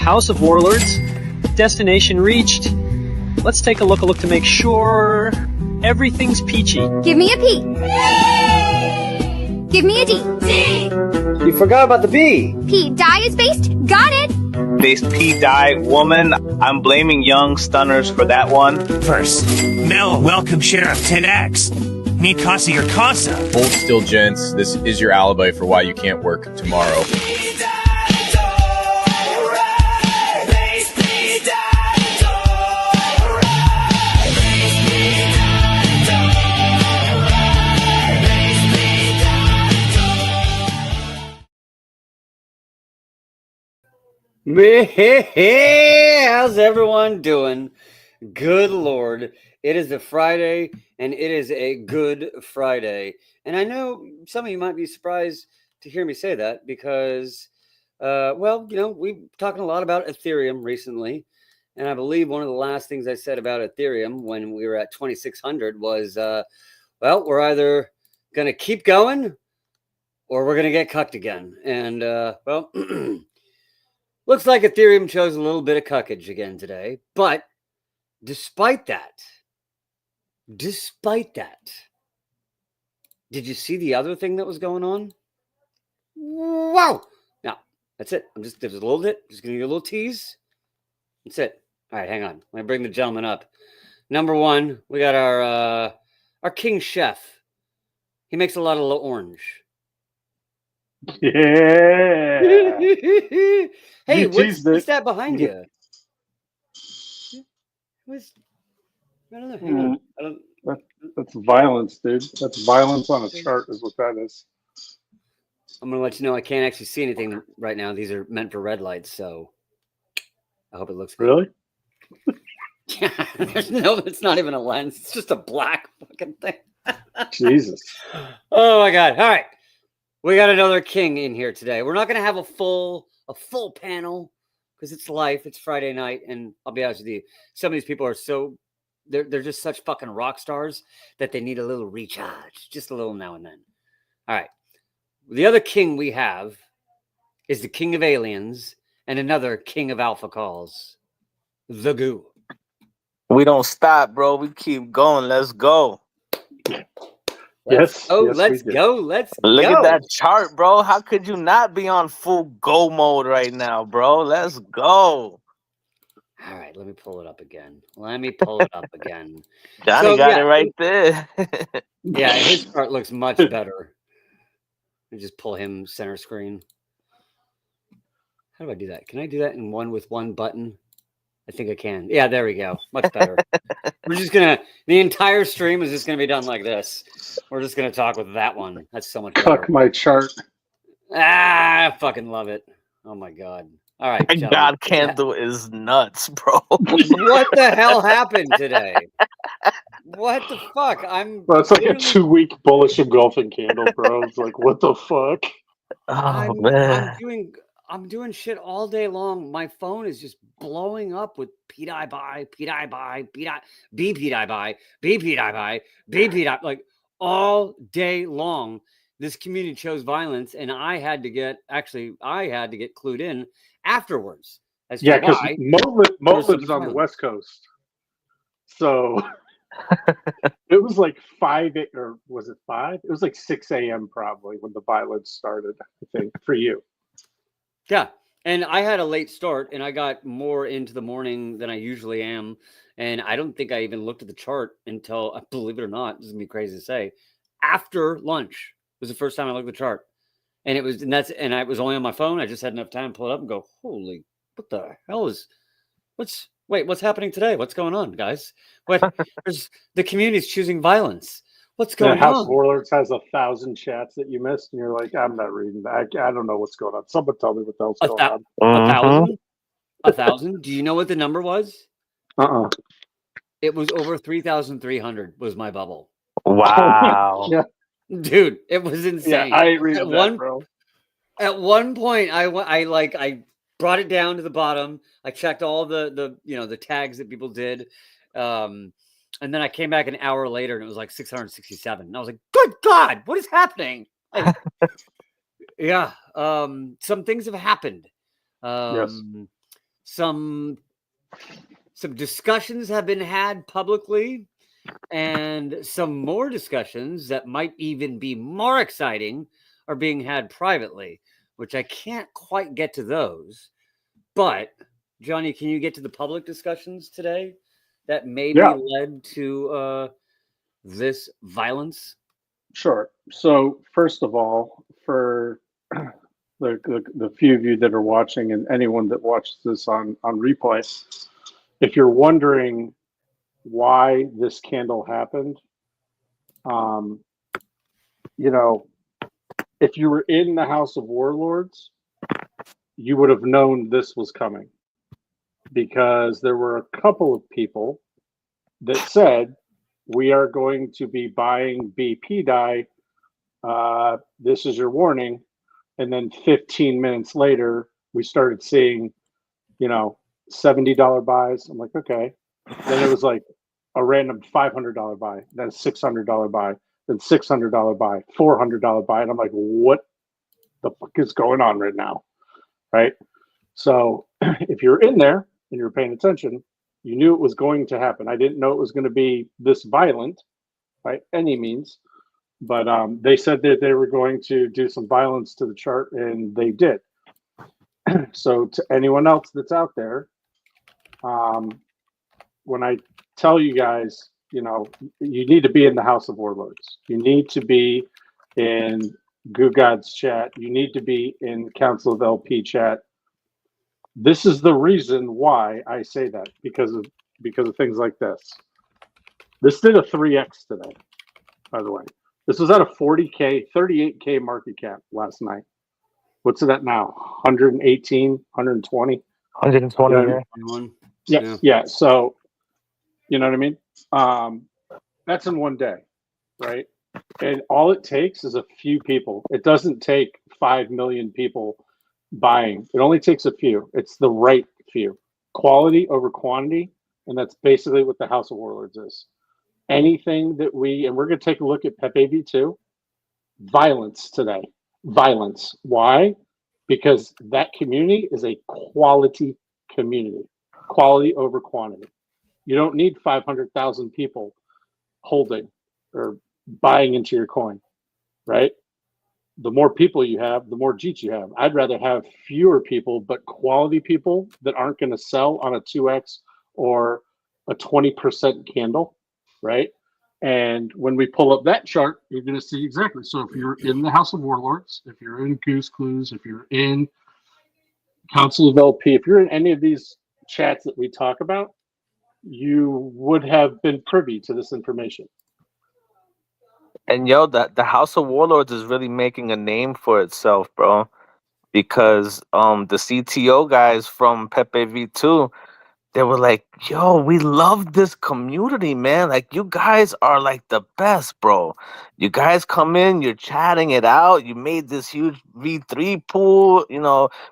House of Warlords. Destination reached. Let's take a look to make sure everything's peachy. Give me a P. Give me a D. D. You forgot about the B. BpDAI is based. Got it. Based BpDAI woman. I'm blaming young stunners for that one. First, Mel, welcome Sheriff 10X. Need Casa your Casa. Hold still, gents. This is your alibi for why you can't work tomorrow. How's everyone doing? Good Lord. It is a Friday, and it is a good Friday. And I know some of you might be surprised to hear me say that because, we've talking a lot about Ethereum recently. And I believe one of the last things I said about Ethereum when we were at 2,600 was, we're either going to keep going or we're going to get cucked again. And, looks like Ethereum chose a little bit of cuckage again today. But despite that, did you see the other thing that was going on? Wow. Now, that's it. There's a little bit. Just going to give you a little tease. That's it. All right, hang on. Let me bring the gentleman up. Number one, we got our King Chef. He makes a lot of orange. Yeah. Hey, what's that behind you? I don't know. Hang on. That's violence, dude. That's violence on a chart is what that is. I'm going to let you know I can't actually see anything right now. These are meant for red lights, so I hope it looks good. Really? Yeah, it's not even a lens. It's just a black fucking thing. Jesus. Oh, my God. All right. We got another king in here today. We're not going to have a full panel because it's life. It's Friday night, and I'll be honest with you. Some of these people are they're just such fucking rock stars that they need a little recharge, just a little now and then. All right. The other king we have is the king of aliens and another king of alpha calls, the Goo. We don't stop, bro. We keep going. Let's go. Let's go. Let's go. Look at that chart, bro. How could you not be on full go mode right now, bro? Let's go. All right, let me pull it up again. Johnny got it right there. Yeah, his chart looks much better. Let me just pull him center screen. How do I do that? Can I do that with one button? I think I can. Yeah, there we go. Much better. We're just the entire stream is just gonna be done like this. We're just gonna talk with that one. That's so much better. Cuck my chart. I fucking love it. Oh my God. All right. God candle is nuts, bro. What the hell happened today? What the fuck? It's like a 2-week bullish engulfing candle, bro. It's like, what the fuck? Oh, man. I'm doing shit all day long. My phone is just blowing up with BpDAI buy, BpDAI buy, BpDAI, like all day long. This community chose violence, and I had to get clued in afterwards. Yeah, because Mo lives on the West Coast. So it was like 5, or was it 5? It was like 6 a.m. probably when the violence started, I think, for you. Yeah. And I had a late start, and I got more into the morning than I usually am. And I don't think I even looked at the chart until, believe it or not, this is going to be crazy to say, after lunch was the first time I looked at the chart. And I was only on my phone. I just had enough time to pull it up and go, holy, what the hell what's happening today? What's going on, guys? The community's choosing violence. What's going on? House of Warlords has 1,000 chats that you missed, and you're like, I'm not reading that. I don't know what's going on. Someone tell me what the hell's going on. 1,000? 1,000? Do you know what the number was? It was over 3,300 was my bubble. Wow. Yeah. Dude, it was insane. Yeah, I ain't reading that, bro. At one point, I brought it down to the bottom. I checked all the tags that people did. And then I came back an hour later and it was like 667. And I was like, good God, what is happening? Yeah. Some things have happened. Yes. some discussions have been had publicly, and some more discussions that might even be more exciting are being had privately, which I can't quite get to those. But Johnny, can you get to the public discussions today that maybe led to this violence? Sure. So first of all, for the few of you that are watching and anyone that watches this on replay, if you're wondering why this candle happened, if you were in the House of Warlords, you would have known this was coming, because there were a couple of people that said, we are going to be buying BpDAI. This is your warning. And then 15 minutes later, we started seeing, $70 buys. I'm like, okay. Then it was like a random $500 buy, then a $600 buy, then $600 buy, $400 buy. And I'm like, what the fuck is going on right now? Right. So if you're in there and you're paying attention, you knew it was going to happen. I didn't know it was going to be this violent by any means, but they said that they were going to do some violence to the chart, and they did. So to anyone else that's out there, when I tell you guys, you need to be in the House of Warlords. You need to be in Goo God's chat. You need to be in Council of LP chat. This is the reason why I say that, because of things like this. This did a 3x today, by the way. This was at a 40K, 38K market cap last night. What's it at now? 118, 120? 120. Yeah. So, you know what I mean? That's in one day, right? And all it takes is a few people. It doesn't take 5 million people buying. It only takes a few. It's the right few. Quality over quantity. And that's basically what the House of Warlords is. Anything that and we're going to take a look at Pepe V2, violence today. Violence. Why? Because that community is a quality community. Quality over quantity. You don't need 500,000 people holding or buying into your coin, right? The more people you have, the more Jeets you have. I'd rather have fewer people, but quality people that aren't going to sell on a 2x or a 20% candle, right? And when we pull up that chart, you're going to see exactly. So if you're in the House of Warlords, if you're in Goose Clues, if you're in Council of LP, if you're in any of these chats that we talk about, you would have been privy to this information. And the House of Warlords is really making a name for itself, bro. Because the CTO guys from Pepe V2, they were like, yo, we love this community, man. Like, you guys are like the best, bro. You guys come in, you're chatting it out. You made this huge V3 pool.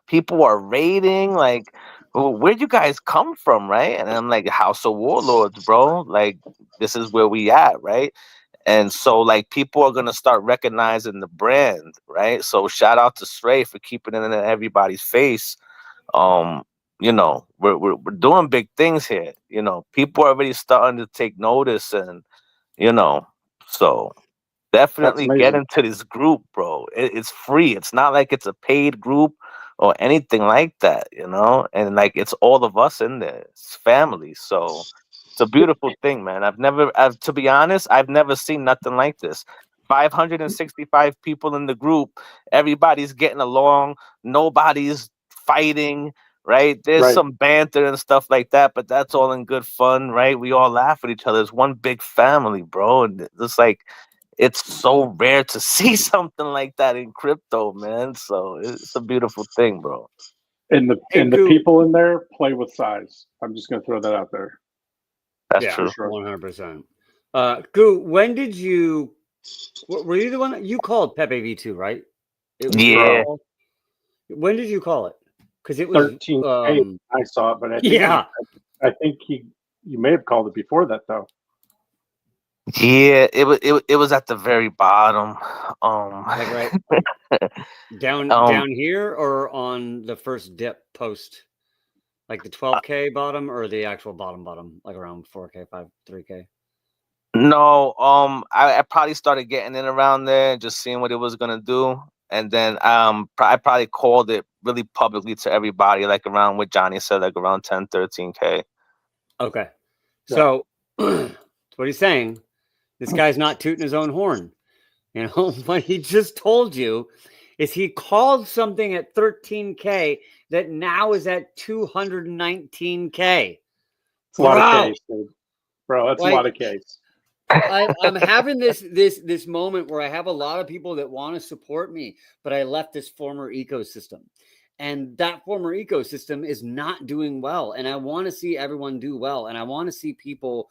People are raiding. Like, where'd you guys come from, right? And I'm like, House of Warlords, bro. Like, this is where we at, right? And so, like, people are gonna start recognizing the brand, right? So, shout out to Stray for keeping it in everybody's face. We're doing big things here. People are already starting to take notice, and so definitely get into this group, bro. It's free. It's not like it's a paid group or anything like that, and like it's all of us in there. It's family. So it's a beautiful thing, man. To be honest, I've never seen nothing like this. 565 people in the group. Everybody's getting along. Nobody's fighting, right? There's some banter and stuff like that, but that's all in good fun, right? We all laugh at each other. It's one big family, bro. And it's like, it's so rare to see something like that in crypto, man. So it's a beautiful thing, bro. And the people in there play with size. I'm just gonna throw that out there. That's true. 100%. Goo, when did you? Were you the one that you called Pepe V2, right? Yeah. When did you call it? Because it was 13. I saw it, but I think you may have called it before that, though. Yeah, it was at the very bottom. Like right down here or on the first dip post? Like the 12K bottom or the actual bottom, like around 4K, 3K? No, I probably started getting in around there, just seeing what it was gonna do, and then I probably called it really publicly to everybody, like around what Johnny said, like around 10, 13K. Okay. So that's what he's saying. This guy's not tooting his own horn. You know, what he just told you is he called something at 13K that now is at 219K. It's a lot of case, dude. Bro. That's a lot of case. I'm having this moment where I have a lot of people that want to support me, but I left this former ecosystem. And that former ecosystem is not doing well. And I want to see everyone do well. And I want to see people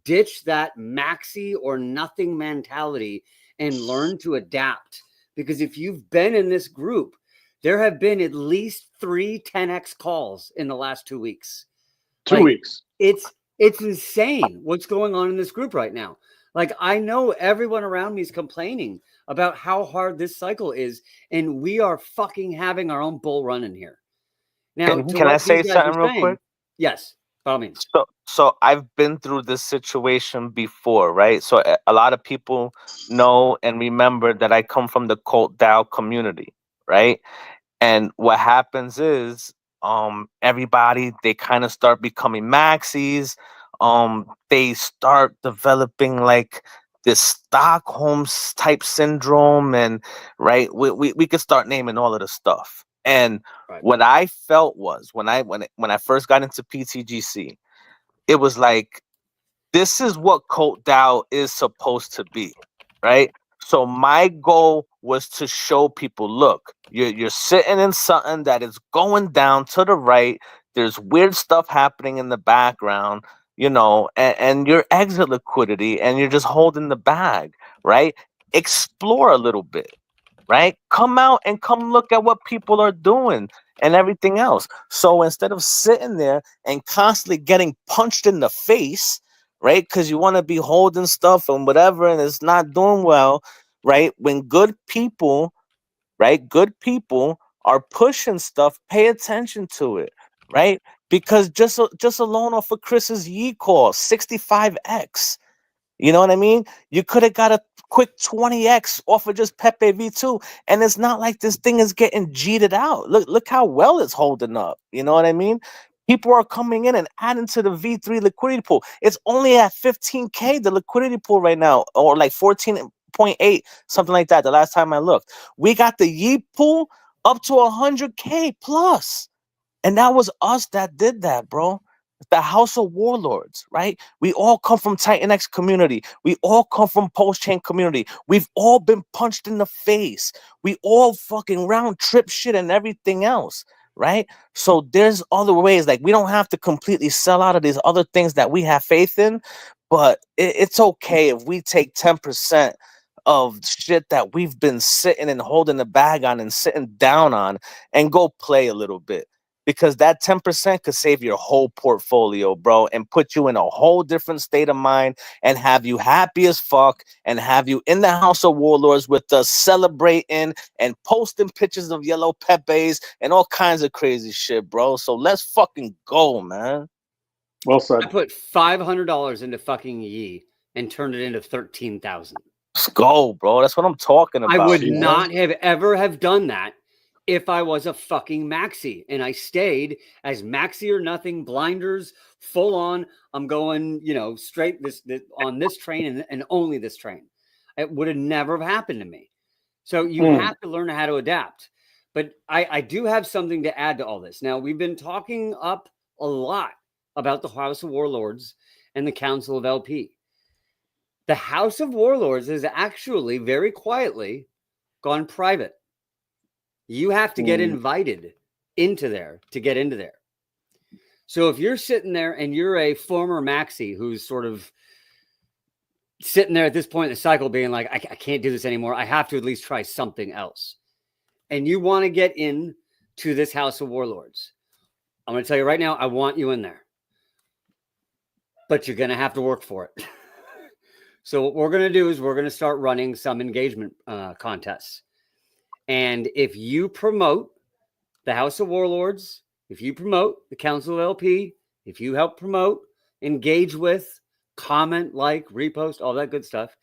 ditch that maxi or nothing mentality and learn to adapt. Because if you've been in this group, there have been at least 3 10x calls in the last 2 weeks. 2 weeks. It's insane what's going on in this group right now. Like, I know everyone around me is complaining about how hard this cycle is, and we are fucking having our own bull run in here. Now, can I say something real quick? Yes, by all means. So I've been through this situation before, right? So a lot of people know and remember that I come from the CoLP community, right? And what happens is everybody, they kind of start becoming maxis. They start developing like this Stockholm type syndrome, and right, we could start naming all of the stuff. And what I felt was when I first got into PTGC, it was like, this is what Cult DAO is supposed to be, right? So my goal was to show people, look, you're sitting in something that is going down to the right. There's weird stuff happening in the background, you know, and your exit liquidity, and you're just holding the bag, right? Explore a little bit, right? Come out and come look at what people are doing and everything else. So instead of sitting there and constantly getting punched in the face, right? Because you want to be holding stuff and whatever, and it's not doing well, right? When good people, right? Good people are pushing stuff, pay attention to it, right? Because just alone off of Chris's Yee call, 65x. You know what I mean? You could have got a quick 20x off of just Pepe V2, and it's not like this thing is getting cheated out. Look how well it's holding up. You know what I mean? People are coming in and adding to the V3 liquidity pool. It's only at 15K, the liquidity pool right now, or like 14.8, something like that. The last time I looked, we got the Yee pool up to 100K plus. And that was us that did that, bro. The House of Warlords, right? We all come from Titan X community. We all come from Post Chain community. We've all been punched in the face. We all fucking round trip shit and everything else, right? So there's other ways. Like, we don't have to completely sell out of these other things that we have faith in, but it's okay if we take 10% of shit that we've been sitting and holding the bag on and sitting down on and go play a little bit. Because that 10% could save your whole portfolio, bro, and put you in a whole different state of mind and have you happy as fuck and have you in the House of Warlords with us celebrating and posting pictures of yellow Pepes and all kinds of crazy shit, bro. So let's fucking go, man. Well said. I put $500 into fucking Yee and turned it into 13,000. Let's go, bro. That's what I'm talking about. I would not have ever have done that if I was a fucking maxi, and I stayed as maxi or nothing, blinders, full on. I'm going, you know, straight this on this train and only this train. It would have never happened to me. So you have to learn how to adapt. But I do have something to add to all this. Now, we've been talking up a lot about the House of Warlords and the Council of LP. The House of Warlords has actually very quietly gone private. You have to get invited into there to get into there. So if you're sitting there and you're a former maxi who's sort of sitting there at this point in the cycle being like, I can't do this anymore. I have to at least try something else. And you want to get in to this House of Warlords. I'm going to tell you right now, I want you in there. But you're going to have to work for it. So what we're going to do is we're going to start running some engagement contests. And if you promote the House of Warlords if you promote the Council of LP, if you help promote, engage with, comment, like, repost, all that good stuff,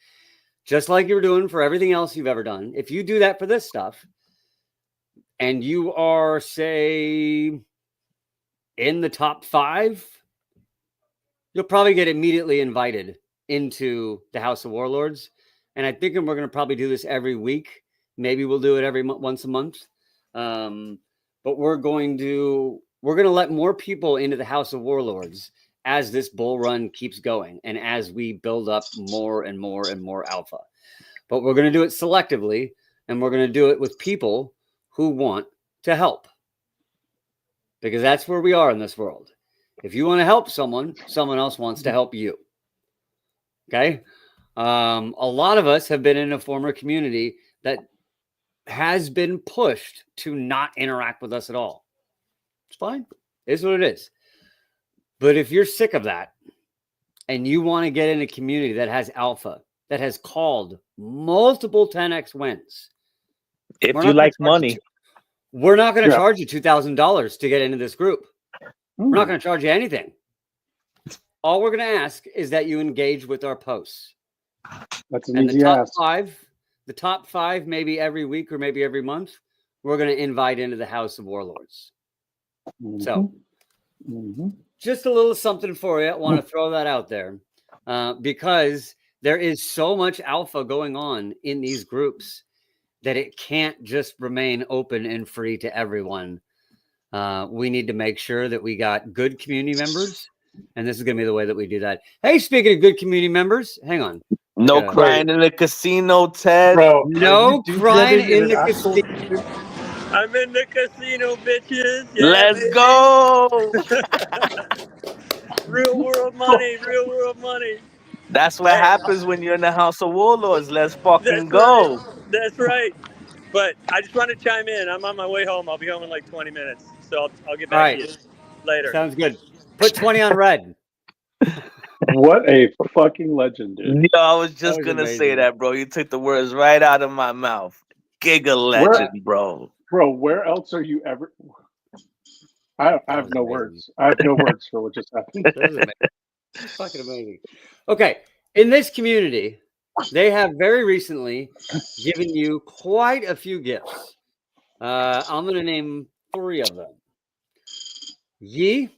just like you're doing for everything else you've ever done, if you do that for this stuff, and you are, say, in the top 5, you'll probably get immediately invited into the House of Warlords. And I think we're going to probably do this every week. Maybe we'll do it every once a month. But we're going to let more people into the House of Warlords as this bull run keeps going and as we build up more and more and more alpha. But we're going to do it selectively, and we're going to do it with people who want to help, because that's where we are in this world. If you want to help someone, someone else wants to help you. Okay. A lot of us have been in a former community that has been pushed to not interact with us at all. It's fine. It's what it is. But if you're sick of that and you want to get in a community that has alpha, that has called multiple 10x wins, if you like money, we're not going to charge you $2,000 to get into this group. We're not going to charge you anything. All we're going to ask is that you engage with our posts. That's an easy ask. The top 5, maybe every week or maybe every month, we're going to invite into the House of Warlords. So just a little something for you. I want to throw that out there because there is so much alpha going on in these groups that it can't just remain open and free to everyone. We need to make sure that we got good community members, and this is going to be the way that we do that. Hey, speaking of good community members, hang on. No crying in the casino, Ted. Bro, no crying in the casino. I'm in the casino, bitches. Yeah, Let's go. Real world money, real world money. That's what happens when you're in the House of Warlords. Let's fucking That's go. Right. That's right. But I just want to chime in. I'm on my way home. I'll be home in like 20 minutes. So I'll get back to you later. Sounds good. Put 20 on red. What a fucking legend, dude. Yo, I was just going to say that, bro. You took the words right out of my mouth. Giga legend, bro. Bro, where else are you ever? I have no words. I have no words for what just happened. It's fucking amazing. Okay. In this community, they have very recently given you quite a few gifts. I'm going to name 3 of them. Yee.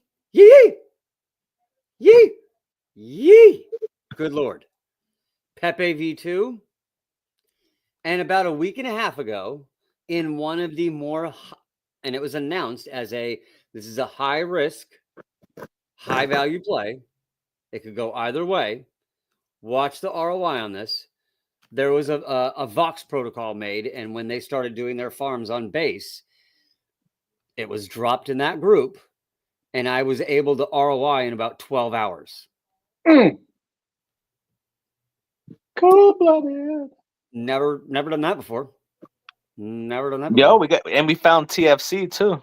Good Lord. Pepe V2. And about a week and a half ago, in one of the more, and it was announced as this is a high risk, high value play. It could go either way. Watch the ROI on this. There was a Vox protocol made, and when they started doing their farms on base, it was dropped in that group, and I was able to ROI in about 12 hours. Cold-blooded. Never done that before. Never done that Yo, before. we found TFC too.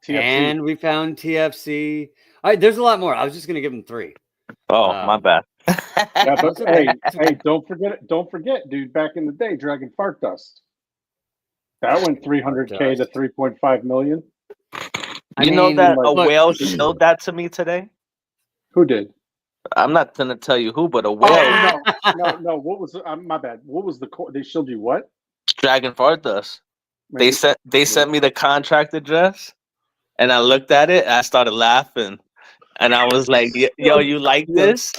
And we found TFC. All right, there's a lot more. I was just gonna give them 3. Oh, my bad. Yeah, but hey, don't forget, dude. Back in the day, Dragon Fart Dust. That went 300K to 3.5 million. You know that a whale showed that to me today? Who did? I'm not going to tell you who, but a whale. No. What was my bad? What was they showed you what? Dragon Fart Dust. They sent me the contract address, and I looked at it, and I started laughing, and I was like, "Yo, you like this?"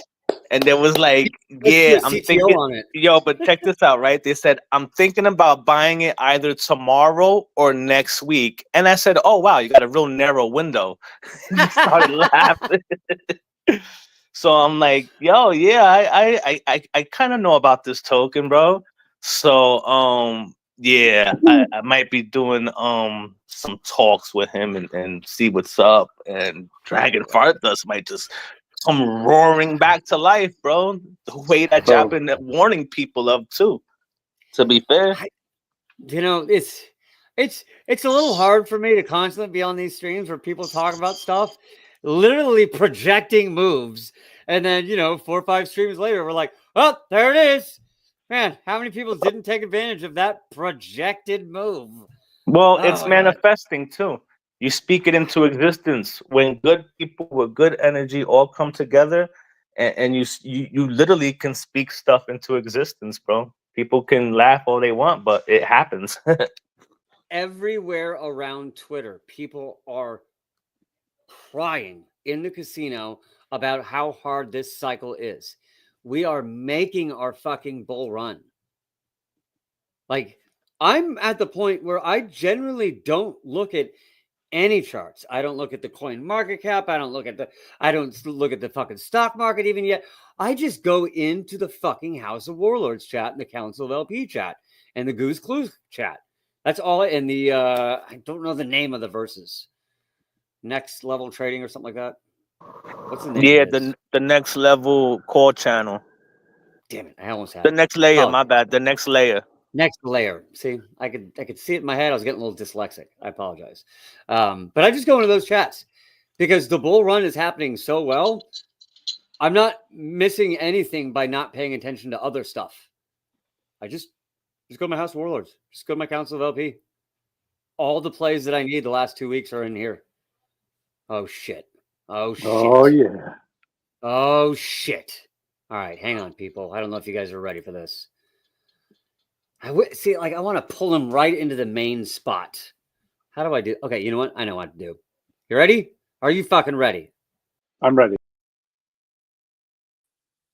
And there was like, "Yeah, I'm thinking on it." Yo, but check this out, right? They said, "I'm thinking about buying it either tomorrow or next week," and I said, "Oh wow, you got a real narrow window." And I started laughing. So I'm like, "Yo, yeah, I kind of know about this token, bro." So yeah, I might be doing some talks with him and see what's up. And Dragon Fart Dust might just come roaring back to life, bro. The way that y'all been warning people of too. To be fair, it's a little hard for me to constantly be on these streams where people talk about stuff, literally projecting moves, and then 4 or 5 streams later, we're like, "Oh, there it is." Man, how many people didn't take advantage of that projected move? Well, it's manifesting too. You speak it into existence. When good people with good energy all come together, and you literally can speak stuff into existence, bro. People can laugh all they want, but it happens. Everywhere around Twitter, people are crying in the casino about how hard this cycle is. We are making our fucking bull run. Like, I'm at the point where I generally don't look at any charts. I don't look at the coin market cap. I don't look at the fucking stock market even yet. I just go into the fucking House of Warlords chat and the Council of LP chat and the Goose Clues chat. That's all. And the I don't know the name of the verses. Next level trading or something like that. What's the name? Yeah, the next level call channel. Damn it! I almost had the next layer. My bad. The next layer. Next layer. See, I could see it in my head. I was getting a little dyslexic. I apologize. But I just go into those chats because the bull run is happening so well. I'm not missing anything by not paying attention to other stuff. I just go to my House of Warlords. Just go to my Council of LP. All the plays that I need the last 2 weeks are in here. Oh shit. Oh shit. Oh yeah. Oh shit. All right, hang on, people. I don't know if you guys are ready for this. I want to pull him right into the main spot. How do I do? Okay, you know what? I know what to do. You ready? Are you fucking ready? I'm ready.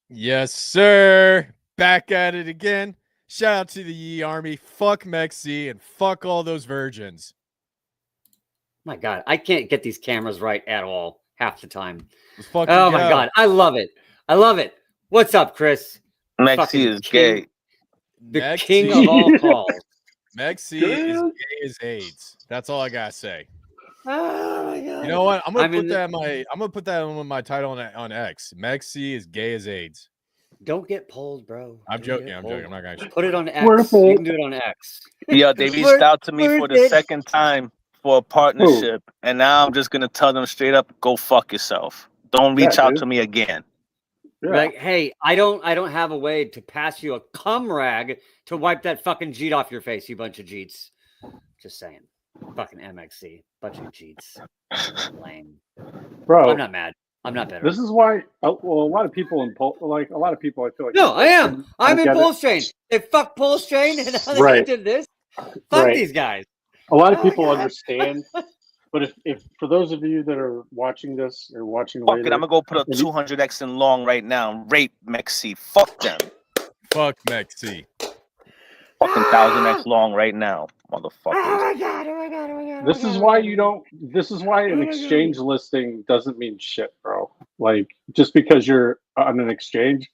Yes, sir. Back at it again. Shout out to the Yee Army. Fuck Mexi and fuck all those virgins. My God, I can't get these cameras right at all half the time. Oh my God, I love it. I love it. What's up, Chris? Mexi is gay. The king of all calls. Mexi is gay as AIDS. That's all I gotta say. Oh my God. You know what? I'm gonna put that on my title on X. Mexi is gay as AIDS. Don't get pulled, bro. I'm joking. I'm joking. I'm not gonna put it on X. You can do it on X. Yeah, they reached out to me for the second time for a partnership, and now I'm just gonna tell them straight up, go fuck yourself. Don't reach out to me again. Yeah. Like, hey, I don't have a way to pass you a cum rag to wipe that fucking jeet off your face, you bunch of jeets. Just saying. Fucking MXC. Bunch of jeets. Lame. Bro. I'm not mad. I'm not better. This is why a lot of people I feel like no, I am. I'm in Pulse Chain. They fuck Pulse Chain and now they did this. Fuck these guys. A lot of people understand. But if for those of you that are watching this or watching later, I'm gonna go put a 200x in long right now and rape Mexi. Fuck them. Fuck Mexi. Fucking 1000x long right now, motherfuckers. Oh my God. This is why an exchange listing doesn't mean shit, bro. Like, just because you're on an exchange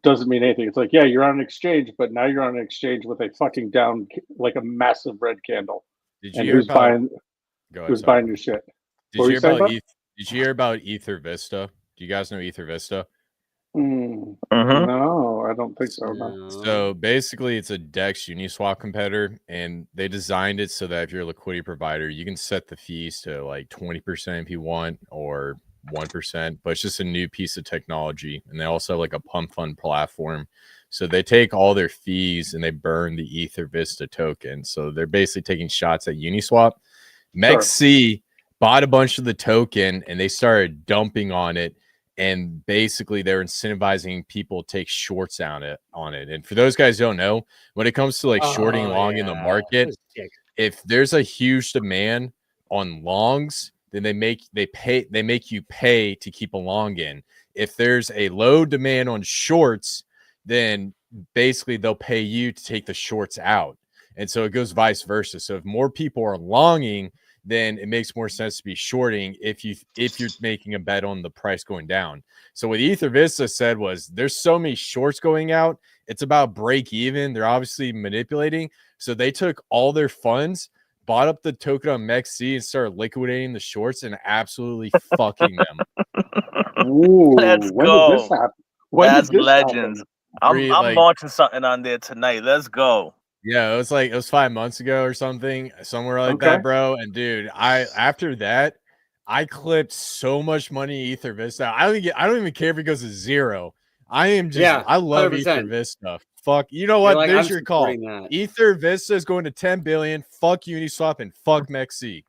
doesn't mean anything. It's like, yeah, you're on an exchange, but now you're on an exchange with a fucking down, like a massive red candle. Who's buying your shit? Did you hear about Ether Vista? Do you guys know Ether Vista? No, I don't think so. No. So basically, it's a DEX Uniswap competitor, and they designed it so that if you're a liquidity provider, you can set the fees to like 20% if you want, or 1%. But it's just a new piece of technology, and they also have like a pump fund platform. So they take all their fees and they burn the Ether Vista token. So they're basically taking shots at Uniswap. Mexi bought a bunch of the token, and they started dumping on it. And basically, they're incentivizing people to take shorts on it. And for those guys who don't know, when it comes to like shorting long in the market, if there's a huge demand on longs, then they make you pay to keep a long in. If there's a low demand on shorts, then basically they'll pay you to take the shorts out. And so it goes vice versa. So if more people are longing, then it makes more sense to be shorting if you're making a bet on the price going down. So what Ether Vista said was, there's so many shorts going out, it's about break even. They're obviously manipulating. So they took all their funds, bought up the token on MEXC, and started liquidating the shorts and absolutely fucking them. Ooh, Let's when go. Did this happen? That's legends. I'm launching something on there tonight. Let's go. Yeah, it was 5 months ago or something, somewhere like that, bro. And dude, after that, I clipped so much money Ether Vista. I don't even care if it goes to zero. I love 100%. Ether Vista. Fuck, you know what? There's your call. Ether Vista is going to 10 billion. Fuck Uniswap and fuck MEXC.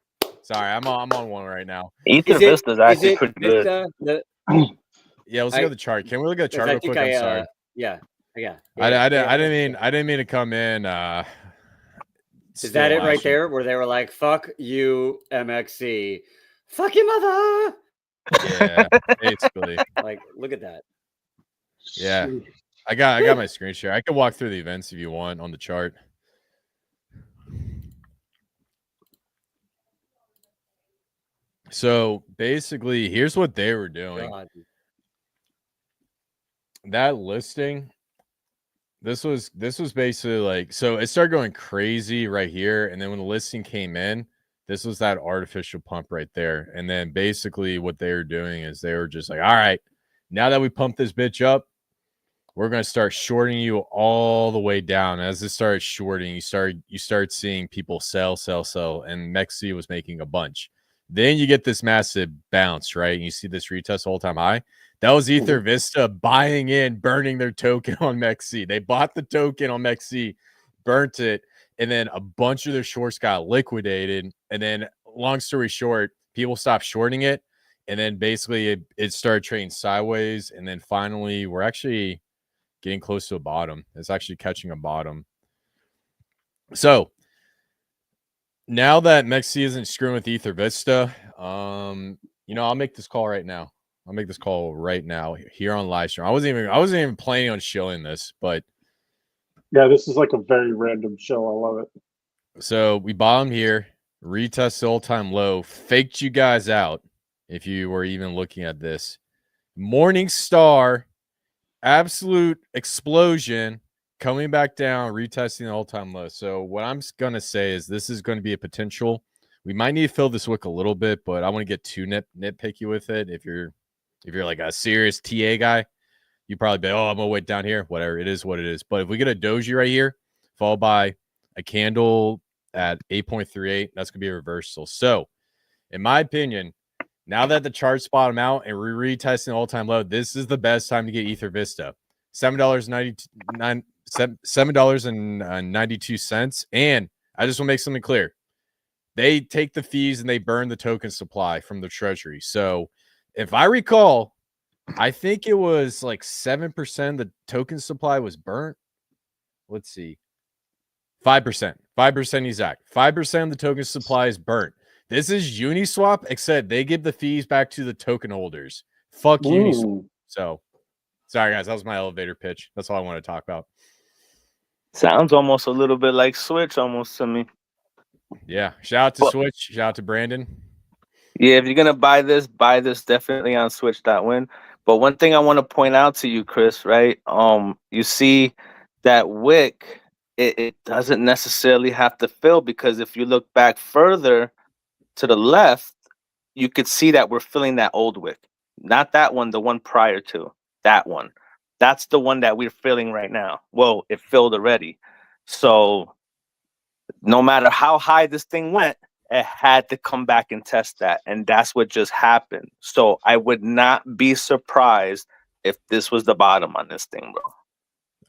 Sorry, I'm on one right now. Ether Vista is actually pretty good. Yeah, let's look at the chart. Can we look at the chart real quick? I'm sorry. Yeah. I didn't mean to come in. Is that it right there? Where they were like, "Fuck you, MXC, fuck your mother." Yeah, basically. Like, look at that. Yeah, I got my screen share. I can walk through the events if you want on the chart. So basically, here's what they were doing. God. That listing, this was basically like, so it started going crazy right here, and then when the listing came in, this was that artificial pump right there. And then basically what they were doing is they were just like, all right, now that we pumped this bitch up, we're going to start shorting you all the way down. As it started shorting, you start seeing people sell, and Mexi was making a bunch. Then you get this massive bounce, right? And you see this retest all-time high. That was Ether Vista buying in, burning their token on Mexi. They bought the token on Mexi, burnt it, and then a bunch of their shorts got liquidated. And then, long story short, people stopped shorting it. And then basically it started trading sideways. And then finally, we're actually getting close to a bottom. It's actually catching a bottom. So now that Mexi isn't screwing with Ether Vista, I'll make this call right now. Here on live stream. I wasn't even planning on showing this, but yeah, this is like a very random show. I love it. So we bottomed here, retest the all-time low, faked you guys out if you were even looking at this. Morning Star, absolute explosion, coming back down, retesting the all-time low. So what I'm going to say is this is going to be a potential. We might need to fill this wick a little bit, but I want to get too nitpicky with it. If you're like a serious TA guy, you probably be, I'm going to wait down here. Whatever, it is what it is. But if we get a doji right here, followed by a candle at 8.38, that's going to be a reversal. So in my opinion, now that the charts bottom out and we're retesting the all-time low, this is the best time to get Ether Vista. $7.92. And I just want to make something clear. They take the fees and they burn the token supply from the treasury. So if I recall, I think it was like 7% the token supply was burnt. Let's see. 5%. 5% exact. 5% of the token supply is burnt. This is Uniswap, except they give the fees back to the token holders. Fuck Uniswap. So, sorry, guys. That was my elevator pitch. That's all I want to talk about. Sounds almost a little bit like Switch almost to me. Yeah. Shout out to Switch. Shout out to Brandon. Yeah, if you're going to buy this definitely on Switch.win. But one thing I want to point out to you, Chris, right? You see that wick, it doesn't necessarily have to fill, because if you look back further to the left, you could see that we're filling that old wick. Not that one, the one prior to that one. That's the one that we're filling right now. Well, it filled already. So no matter how high this thing went, it had to come back and test that. And that's what just happened. So I would not be surprised if this was the bottom on this thing, bro.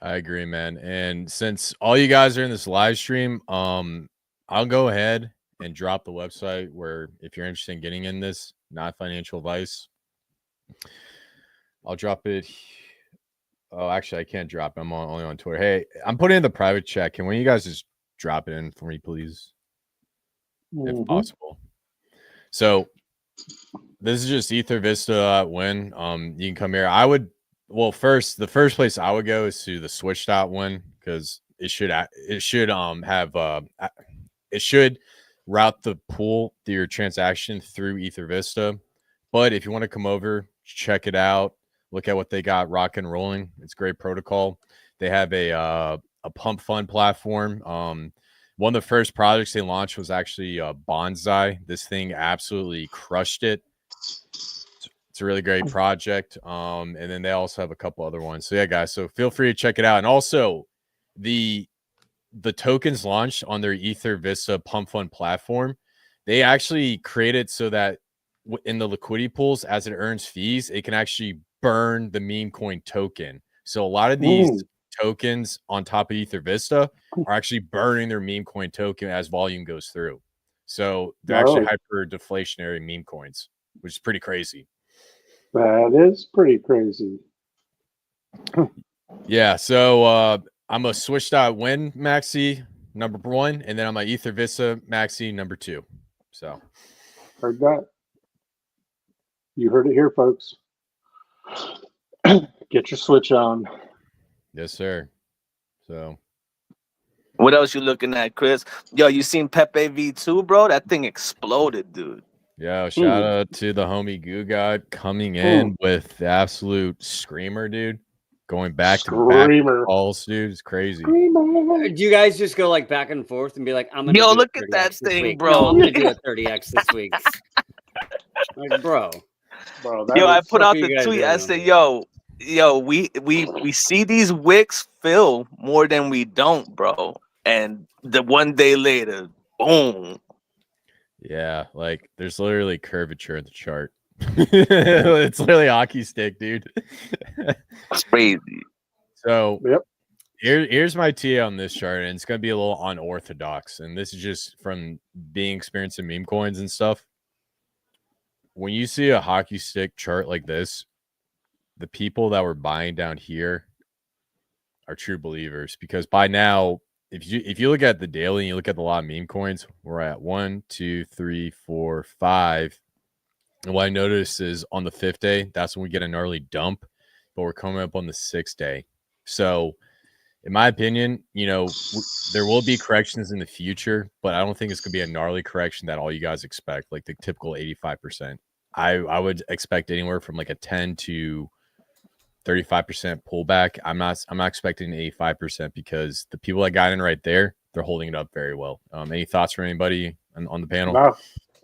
I agree, man. And since all you guys are in this live stream, I'll go ahead and drop the website where, if you're interested in getting in this, not financial advice, I'll drop it. Oh, actually, I can't drop it. I'm only on Twitter. Hey, I'm putting in the private chat. Can one of you guys just drop it in for me, please? If possible. So this is just Ether Vista win. You can come here. The first place I would go is to the Switch.win, because it should route the pool through your transaction through Ether Vista. But if you want to come over, check it out, look at what they got rock and rolling. It's great protocol. They have a pump fund platform. One of the first projects they launched was actually Bonsai. This thing absolutely crushed it. It's a really great project. And then they also have a couple other ones. So yeah, guys, so feel free to check it out. And also the tokens launched on their Ether Vista pump fund platform. They actually created so that in the liquidity pools, as it earns fees, it can actually burn the meme coin token. So a lot of these tokens on top of Ether Vista are actually burning their meme coin token as volume goes through. So they're actually hyper deflationary meme coins, which is pretty crazy. That is pretty crazy. Yeah, so I'm a Swish.win maxi number 1, and then I'm a Ether Visa maxi number 2. So heard that. You heard it here, folks. Get your Switch on. Yes, sir. So what else you looking at, Chris? Yo, you seen Pepe V2, bro? That thing exploded, dude. Yeah, shout out to the homie Goo God coming in with the absolute screamer, dude. Going back to back calls, dude. It's crazy. Do you guys just go like back and forth and be like, I'm gonna Yo, do look at that thing, bro. No, I'm gonna do a 30x this week. Like, bro. Yo, I put out the tweet. I said, yo, we see these wicks fill more than we don't, bro. And the one day later, boom. Yeah, like there's literally curvature in the chart. It's literally a hockey stick, dude. That's crazy. So here's my TA on this chart, and it's gonna be a little unorthodox. And this is just from being experienced in meme coins and stuff. When you see a hockey stick chart like this, the people that were buying down here are true believers, because by now, if you look at the daily and you look at a lot of meme coins, we're at 1, 2, 3, 4, 5. And what I noticed is on the 5th day, that's when we get a gnarly dump, but we're coming up on the 6th day. So in my opinion, you know, there will be corrections in the future, but I don't think it's going to be a gnarly correction that all you guys expect, like the typical 85%. I would expect anywhere from like a 10 to 35% pullback. I'm not expecting 85% because the people that got in right there, they're holding it up very well. Any thoughts from anybody on the panel? No,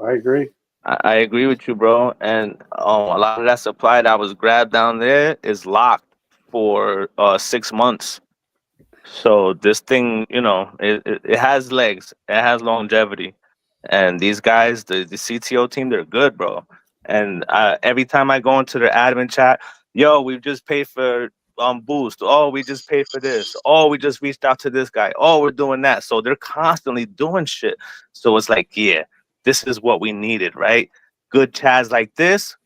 I agree. I agree with you, bro. And a lot of that supply that was grabbed down there is locked for 6 months. So this thing, you know, it has legs. It has longevity. And these guys, the CTO team, they're good, bro. And every time I go into their admin chat, yo, we've just paid for Boost. Oh, we just paid for this. Oh, we just reached out to this guy. Oh, we're doing that. So they're constantly doing shit. So it's like, yeah, this is what we needed, right? Good chads like this.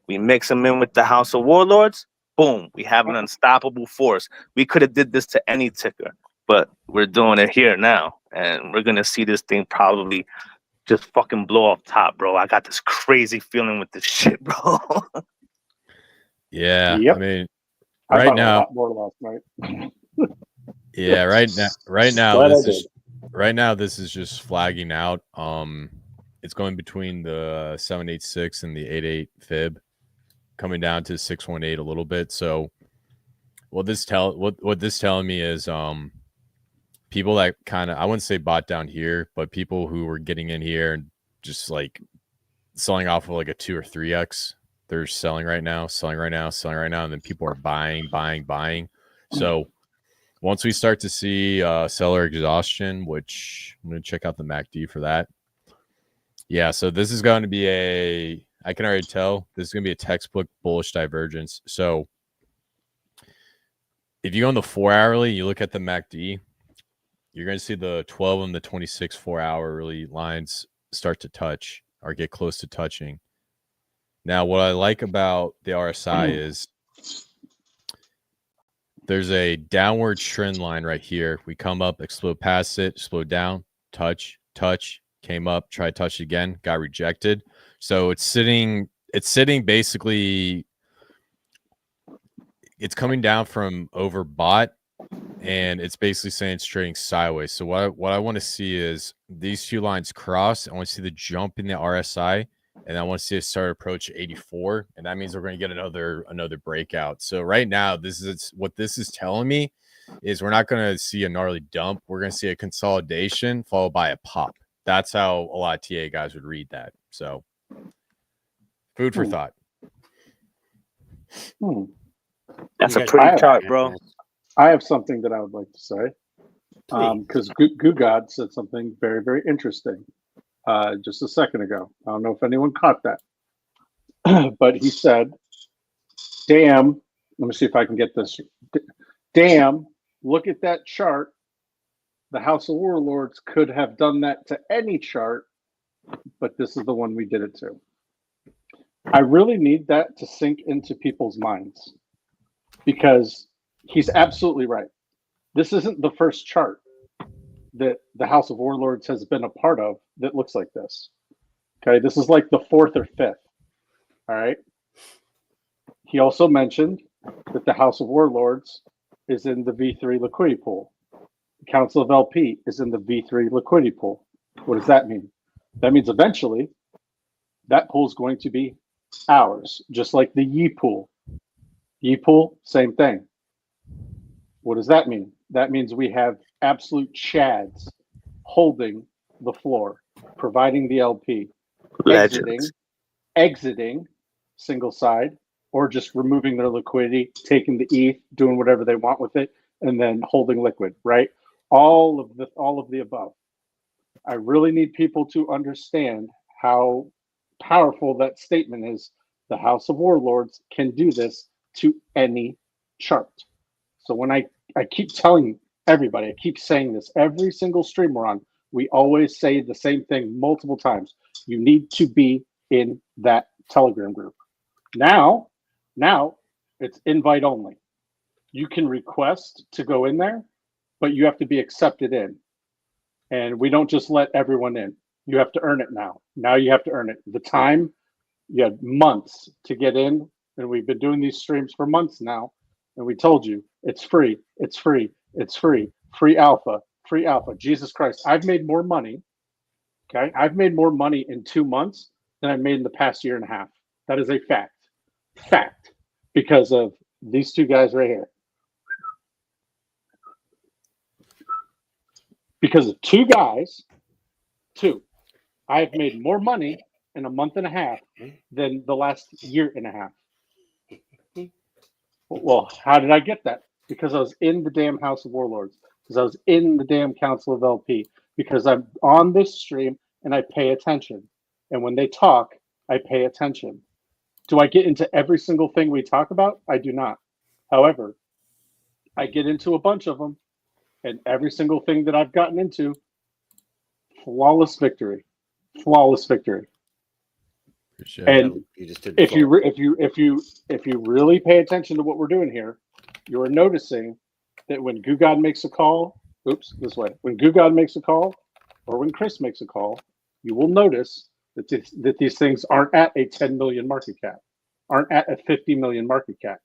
We mix them in with the House of Warlords. Boom, we have an unstoppable force. We could have did this to any ticker, but we're doing it here now. And we're going to see this thing probably just fucking blow off top, bro. I got this crazy feeling with this shit, bro. Yeah, yep. I mean, I right now, a lot more last night. yeah, right now, this is just flagging out. It's going between the 786 and the 88 fib, coming down to 618 a little bit. So, what this telling me is, people that kind of, I wouldn't say bought down here, but people who were getting in here and just like selling off of like a 2 or 3x. They're selling right now, and then people are buying. So once we start to see seller exhaustion, which I'm going to check out the MACD for that. Yeah, so this is going to be I can already tell, this is going to be a textbook bullish divergence. So if you go on the 4-hourly, you look at the MACD, you're going to see the 12 and the 26 4-hourly lines start to touch or get close to touching. Now, what I like about the RSI is there's a downward trend line right here. We come up, explode past it, explode down, touch, came up, try to touch again, got rejected. So it's sitting basically, it's coming down from overbought, and it's basically saying it's trading sideways. So what I want to see is these two lines cross. I want to see the jump in the RSI. And I want to see it start approach 84, and that means we're going to get another breakout. So right now, this is telling me is we're not going to see a gnarly dump. We're going to see a consolidation followed by a pop. That's how a lot of TA guys would read that. So, food for thought. That's a pretty chart, bro. I have something that I would like to say because Goo God said something very, very interesting. Just a second ago. I don't know if anyone caught that. But he said, damn, let me see if I can get this. Damn, look at that chart. The House of Warlords could have done that to any chart, but this is the one we did it to. I really need that to sink into people's minds because he's absolutely right. This isn't the first chart that the House of Warlords has been a part of that looks like this. Okay, this is like the fourth or fifth. All right. He also mentioned that the House of Warlords is in the V3 liquidity pool. The Council of LP is in the V3 liquidity pool. What does that mean? That means eventually that pool is going to be ours, just like the Yi pool. Yi pool, same thing. What does that mean? That means we have absolute chads holding the floor, providing the LP, exiting single side, or just removing their liquidity, taking the ETH, doing whatever they want with it, and then holding liquid, right? All of the above. I really need people to understand how powerful that statement is. The House of Warlords can do this to any chart. So when I keep telling everybody, I keep saying this every single stream we're on, we always say the same thing multiple times. You need to be in that Telegram group. Now it's invite only. You can request to go in there, but you have to be accepted in. And we don't just let everyone in. You have to earn it now. Now you have to earn it. The time, you had months to get in, and we've been doing these streams for months now. And we told you it's free, it's free, it's free, free alpha, free alpha. Jesus Christ, I've made more money. Okay, I've made more money in 2 months than I've made in the past year and a half. That is a fact. Fact. Because of these two guys right here. Because of two guys, I've made more money in a month and a half than the last year and a half. Well, how did I get that? Because I was in the damn House of Warlords. Because I was in the damn Council of LP. Because I'm on this stream and I pay attention. And when they talk, I pay attention. Do I get into every single thing we talk about? I do not. However, I get into a bunch of them. And every single thing that I've gotten into, flawless victory, flawless victory. And if you really pay attention to what we're doing here, you are noticing that when Gugod makes a call, when Gugod makes a call, or when Chris makes a call, you will notice that these things aren't at a 10 million market cap, aren't at a 50 million market cap.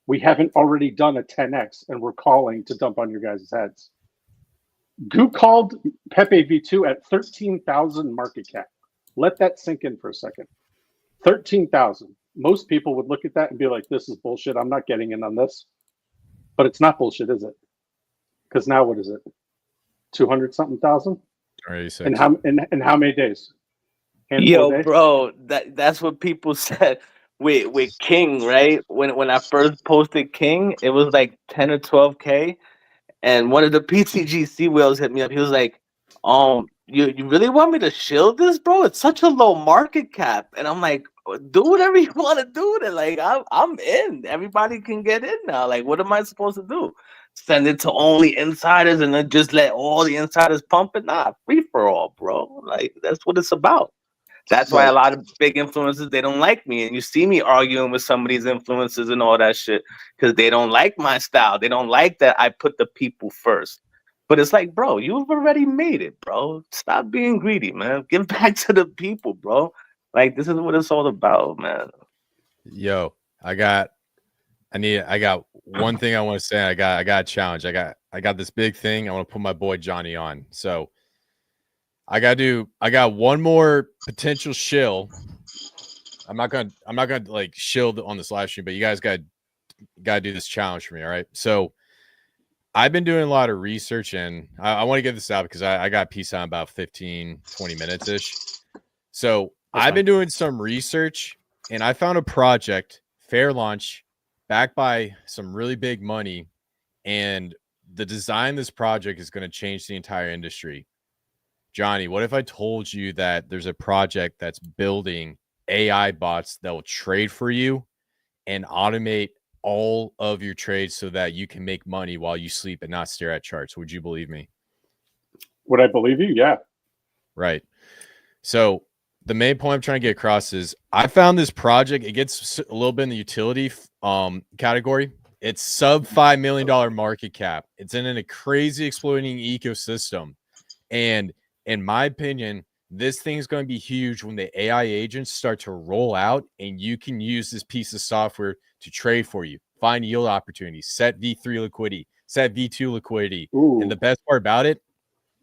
We haven't already done a 10x, and we're calling to dump on your guys' heads. Goo called Pepe V2 at 13,000 market cap. Let that sink in for a second. 13,000. Most people would look at that and be like, this is bullshit. I'm not getting in on this. But it's not bullshit, is it? Because now what is it? 200 something thousand? In how many days? Yo, days? Bro, that's what people said with King, right? When I first posted King, it was like 10 or 12K. And one of the PTGC whales hit me up. He was like, you really want me to shield this, bro? It's such a low market cap. And I'm like, do whatever you want to do. Then, like, I'm in. Everybody can get in now. Like, what am I supposed to do? Send it to only insiders and then just let all the insiders pump it? Nah, free for all, bro. Like, that's what it's about. That's why a lot of big influencers, they don't like me. And you see me arguing with some of these influencers and all that shit because they don't like my style. They don't like that I put the people first. But it's like, bro, you've already made it, bro. Stop being greedy, man. Give back to the people, bro. Like, this is what it's all about, man. Yo, I got one thing I want to say. I got a challenge. I got this big thing. I want to put my boy Johnny on. So I got one more potential shill. I'm not gonna like shield on this live stream, but you guys gotta do this challenge for me. All right. So I've been doing a lot of research, and I want to get this out because I got peace out in about 15, 20 minutes ish. So I've been doing some research, and I found a project, fair launch, backed by some really big money, and the design of this project is going to change the entire industry. Johnny, what if I told you that there's a project that's building AI bots that will trade for you and automate all of your trades so that you can make money while you sleep and not stare at charts? Would you believe me? Would I believe you? Yeah. Right. So the main point I'm trying to get across is I found this project. It gets a little bit in the utility category. It's sub $5 million market cap. It's in a crazy exploding ecosystem. And in my opinion, this thing is going to be huge when the AI agents start to roll out and you can use this piece of software to trade for you, find yield opportunities, set V3 liquidity, set V2 liquidity. Ooh. And the best part about it,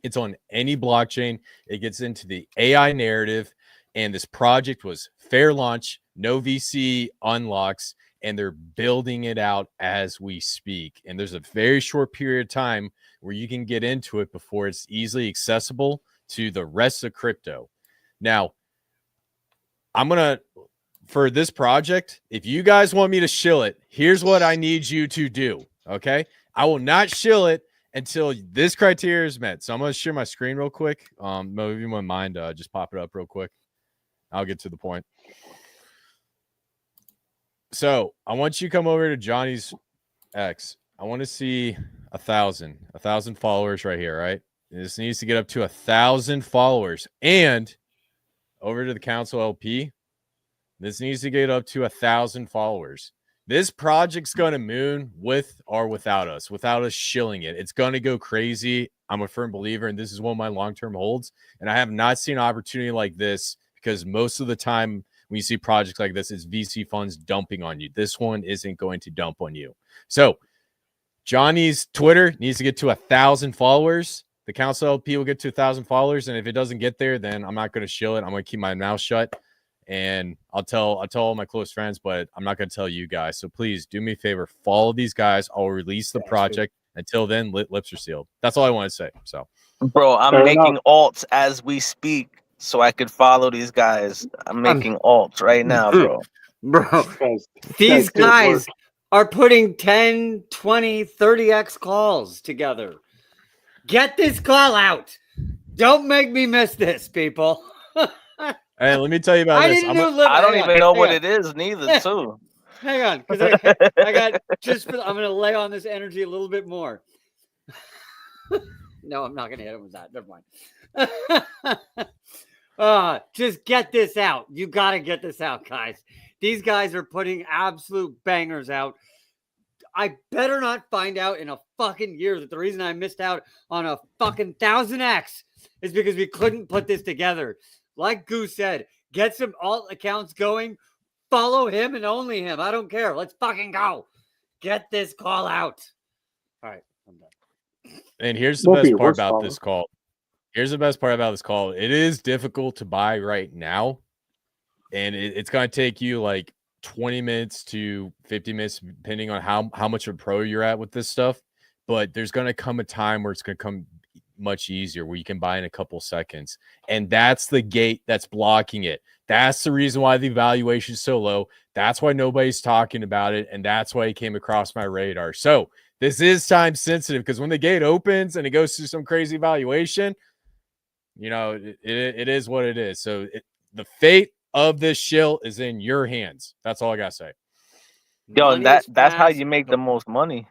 it's on any blockchain. It gets into the AI narrative. And this project was fair launch, no VC unlocks, and they're building it out as we speak. And there's a very short period of time where you can get into it before it's easily accessible to the rest of crypto. Now, I'm going to, for this project, if you guys want me to shill it, here's what I need you to do, okay? I will not shill it until this criteria is met. So I'm going to share my screen real quick. If you wouldn't mind, just pop it up real quick. I'll get to the point. So I want you to come over to Johnny's X. I want to see 1,000 followers right here, right? This needs to get up to 1,000 followers. And over to the Council LP, this needs to get up to 1,000 followers. This project's going to moon with or without us shilling it. It's going to go crazy. I'm a firm believer, and this is one of my long-term holds. And I have not seen an opportunity like this because most of the time when you see projects like this, it's VC funds dumping on you. This one isn't going to dump on you. So Johnny's Twitter needs to get to 1,000 followers. The Council LP will get to 1,000 followers. And if it doesn't get there, then I'm not going to shill it. I'm going to keep my mouth shut. And I'll tell all my close friends, but I'm not going to tell you guys. So please do me a favor. Follow these guys. I'll release the project. Until then, lips are sealed. That's all I want to say. So, bro, I'm making alts as we speak so I could follow these guys. I'm making alts right now, bro. These guys are putting 10, 20, 30x calls together. Get this call out. Don't make me miss this, people. Hey, let me tell you about this. I don't even know what it is neither, too. Hang on, because I got I'm gonna lay on this energy a little bit more. No, I'm not gonna hit him with that. Never mind. Just get this out. You gotta get this out, guys. These guys are putting absolute bangers out. I better not find out in a fucking year that the reason I missed out on a fucking 1,000x is because we couldn't put this together. Like Goose said, get some alt accounts going. Follow him and only him. I don't care. Let's fucking go. Get this call out. All right, I'm done. And here's the best part about this call. Here's the best part about this call. It is difficult to buy right now. And it's going to take you like 20 minutes to 50 minutes, depending on how much of a pro you're at with this stuff. But there's going to come a time where it's going to come much easier, where you can buy in a couple seconds. And that's the gate that's blocking it. That's the reason why the valuation is so low. That's why nobody's talking about it. And that's why it came across my radar. So this is time sensitive, because when the gate opens and it goes through some crazy valuation, you know, it is what it is. So the fate of this shill is in your hands. That's all I got to say. Yo, that's how you make the most money.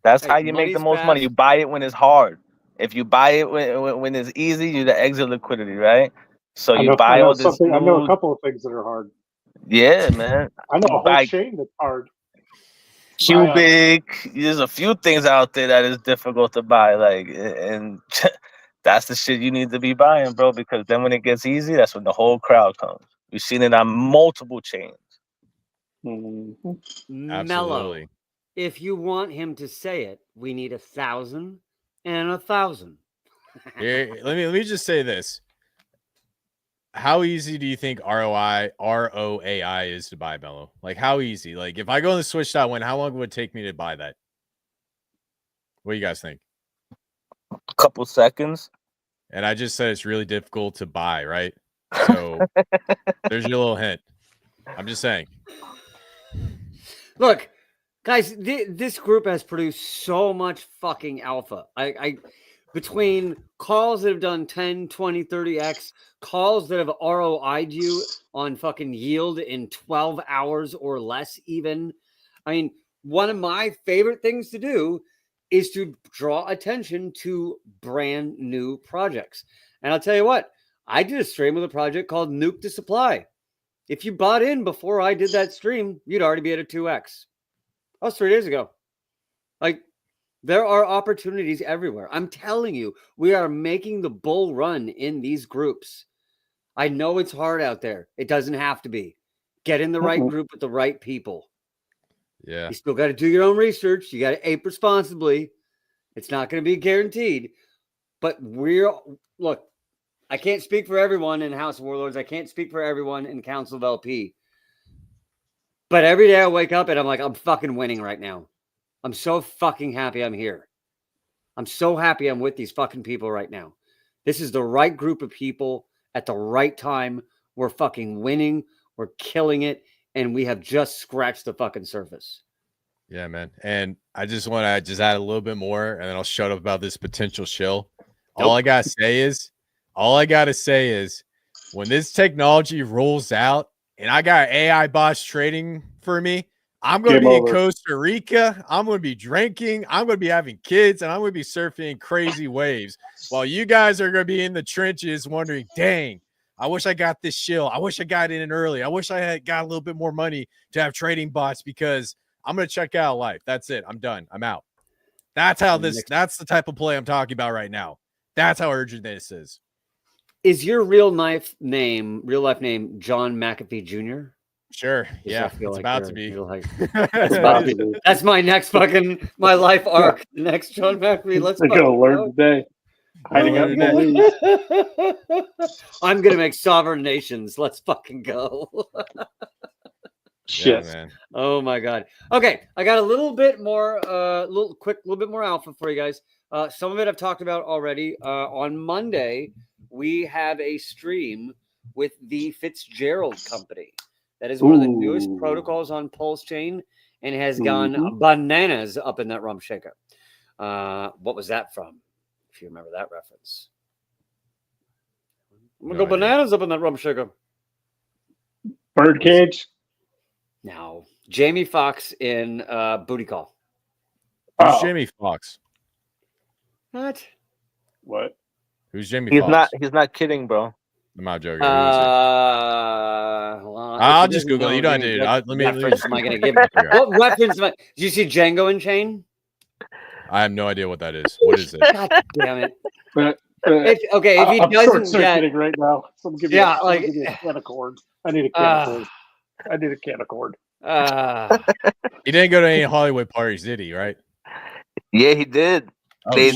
That's how you make the most money. You buy it when it's hard. If you buy it when it's easy, you're the exit liquidity, right? So you buy all this. I know a couple of things that are hard. Yeah, man. I know a whole chain that's hard. Cubic. There's a few things out there that is difficult to buy, and that's the shit you need to be buying, bro. Because then when it gets easy, that's when the whole crowd comes. We've seen it on multiple chains. Mellow. If you want him to say it, we need 1,000 and 1,000. Yeah, let me just say this. How easy do you think ROAI is to buy, Mello? Like, how easy? Like, if I go on the Switch.win, how long would it take me to buy that? What do you guys think? A couple seconds. And I just said it's really difficult to buy, right? So there's your little hint. I'm just saying. Look, guys, this group has produced so much fucking alpha. I between calls that have done 10, 20, 30x, calls that have ROI'd you on fucking yield in 12 hours or less even. I mean, one of my favorite things to do is to draw attention to brand new projects. And I'll tell you what, I did a stream with a project called Nuke to Supply. If you bought in before I did that stream, you'd already be at a 2x. That was 3 days ago. Like, there are opportunities everywhere. I'm telling you, we are making the bull run in these groups. I know it's hard out there. It doesn't have to be. Get in the right group with the right people. Yeah. You still got to do your own research. You got to ape responsibly. It's not going to be guaranteed. But look, I can't speak for everyone in House of Warlords. I can't speak for everyone in Council of LP. But every day I wake up and I'm like, I'm fucking winning right now. I'm so fucking happy I'm here. I'm so happy I'm with these fucking people right now. This is the right group of people at the right time. We're fucking winning. We're killing it. And we have just scratched the fucking surface. Yeah, man. And I just want to just add a little bit more, and then I'll shut up about this potential shill. All I gotta say is when this technology rolls out and I got AI bots trading for me, I'm going to be in Costa Rica. I'm going to be drinking. I'm going to be having kids, and I'm going to be surfing crazy waves while you guys are going to be in the trenches wondering, dang, I wish I got this shill. I wish I got in early. I wish I had got a little bit more money to have trading bots because I'm going to check out life. That's it. I'm done. I'm out. That's the type of play I'm talking about right now. That's how urgent this is. Is your real life name John McAfee Jr.? Sure. Yeah, it's like about to be. That's my next my life arc. The next John McAfee. Let's go learn today. Hiding out in the I'm gonna make sovereign nations. Let's fucking go. Shit. Yeah, man. Oh my god. Okay, I got a little bit more, a little bit more alpha for you guys. Some of it I've talked about already. On Monday, we have a stream with the Fitzgerald Company. That is one of the newest protocols on Pulse Chain and has gone bananas up in that rum shaker. What was that from? If you remember that reference. I'm going to go bananas up in that rum shaker. Birdcage. Now, Jamie Foxx in Booty Call. Who's Jamie Foxx? What? Who's Jamie Foxx? He's not kidding, bro. I'm not joking. I'll just Google it. You don't do it. Let me. Reference am I going to give? What reference? Did you see Django Unchained? I have no idea what that is. What is it? God damn it! If he doesn't get right now, so give me a can of corn. I need a can of corn. I need a can of corn. He didn't go to any Hollywood parties, did he? Right? Yeah, he did. Oh, they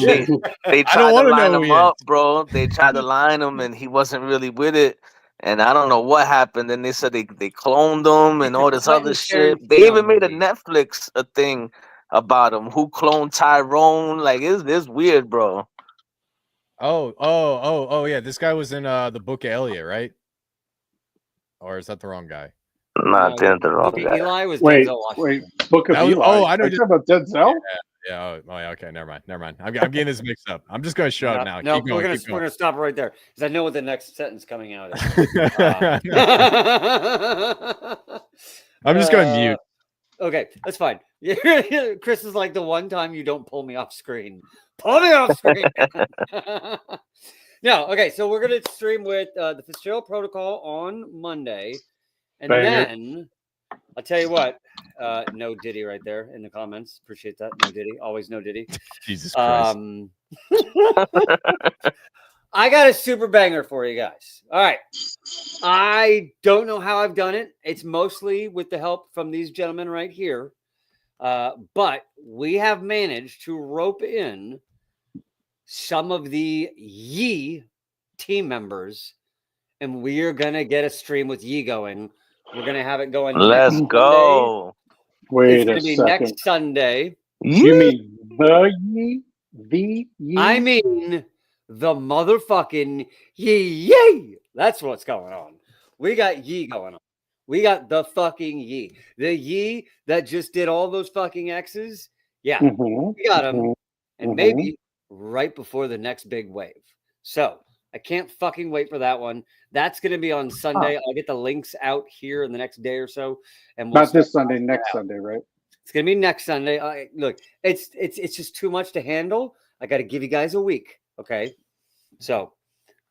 tried to line him up, bro. They tried to line him, and he wasn't really with it. And I don't know what happened. Then they said they cloned him and all this other shit. They even made a Netflix thing about him. Who cloned Tyrone? Like it's weird, bro. Oh, yeah. This guy was in the Book of Elliot, right? Or is that the wrong guy? Not the wrong guy. Eli was wait, Book of Eli. Oh, I know. Are you talking about Denzel? Yeah. Oh, yeah. Okay. Never mind. I'm getting this mixed up. I'm just going to shut up now. No, keep going, we're gonna stop right there because I know what the next sentence coming out is. I'm just going mute. Okay, that's fine. Chris is like the one time you don't pull me off screen. Pull me off screen. No, okay. So we're gonna stream with the Fitzgerald Protocol on Monday, and then I'll tell you what. No Diddy right there in the comments. Appreciate that. No Diddy. Always no Diddy. Jesus Christ. I got a super banger for you guys. All right. I don't know how I've done it. It's mostly with the help from these gentlemen right here. But we have managed to rope in some of the Yi team members, and we are going to get a stream with Yi going. We're going to have it going. Let's go. Wait it's a second. Next Sunday. You mean the Yi? The Yi? I mean the motherfucking Yi. That's what's going on. We got Yi going on. We got the fucking Yi. The Yi that just did all those fucking X's. Yeah, we got him. And maybe right before the next big wave. So I can't fucking wait for that one. That's going to be on Sunday. I'll get the links out here in the next day or so. And not this Sunday, next Sunday, right? It's going to be next Sunday. Look, it's just too much to handle. I got to give you guys a week. Okay. So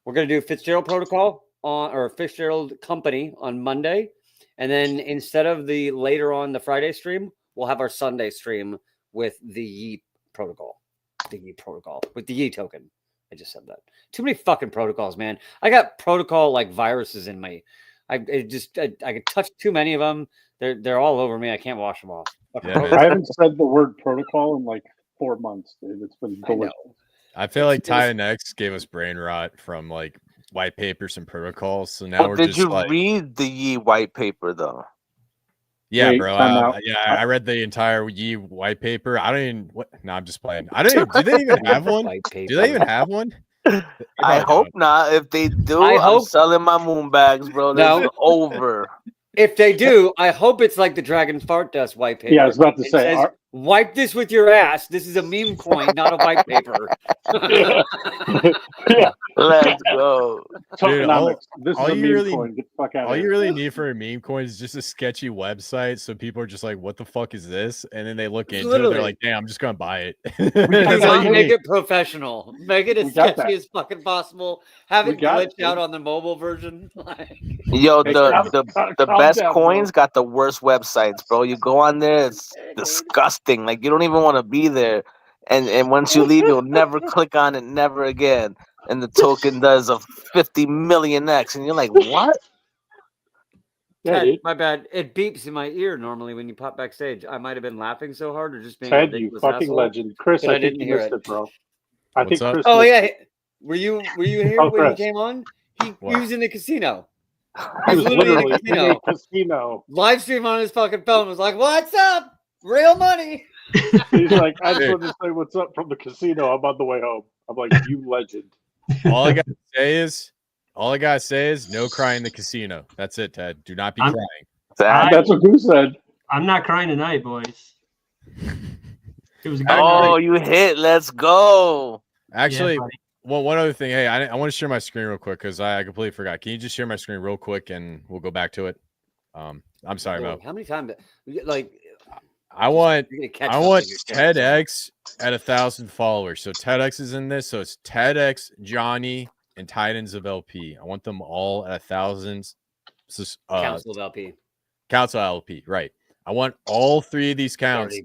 We're going to do Fitzgerald protocol or Fitzgerald company on Monday. And then instead of the later on the Friday stream, we'll have our Sunday stream with the Yi protocol. The Yi protocol with the Yi token. I just said that. Too many fucking protocols, man. I got protocol like viruses in me. I could touch too many of them. They're all over me. I can't wash them off. Yeah, I haven't said the word protocol in like 4 months, dude. It's been delicious. I feel like Titan X gave us brain rot from like white papers and protocols. So now we're did just you like, read the Yi white paper though? yeah, Wait, bro. time out. I read the entire Yi white paper. I don't even. No, I'm just playing. I don't. Even, do they even have one? Do they even have one? I hope not. If they do, I'm selling my moon bags, bro. This is over. If they do, I hope it's like the Dragon Fart Dust white paper. Yeah, I was about to say. Says, wipe this with your ass. This is a meme coin, not a white paper. Yeah. Let's go. Dude, this is a meme coin. Get the fuck out of here. All you really need for a meme coin is just a sketchy website, so people are just like, "What the fuck is this?" And then they look into it, they're like, "Damn, I'm just gonna buy it." That's all you make it professional. Make it as sketchy as fucking possible. Have it glitch out on the mobile version. Yo, the best coins got the worst websites, bro. You go on there, it's disgusting. Like you don't even want to be there. And once you leave, you'll never click on it, never again. And the token does a 50 million X, and you're like, what? Ted, my bad. It beeps in my ear normally when you pop backstage. I might have been laughing so hard or just being Ted, you fucking asshole, legend. Chris, I think you missed it, bro. I think Chris. Oh yeah, were you here when he came on? He was in the casino. He was literally in a casino. Live stream on his fucking phone was like, "What's up? Real money." He's like, I just wanted to say what's up from the casino. I'm on the way home. I'm like, you legend. All I gotta say is no crying in the casino. That's it, Ted. Do not be crying. That's what you said. I'm not crying tonight, boys. It was a good night. night. You hit. Let's go. Actually, one other thing. Hey, I want to share my screen real quick because I completely forgot. Can you just share my screen real quick and we'll go back to it? I'm sorry, Mo. How many times? Like, I want TEDx at 1,000 followers. So TEDx is in this. So it's TEDx, Johnny, and Titans of LP. I want them all at 1,000. Council of LP. Council of LP, right. I want all three of these counts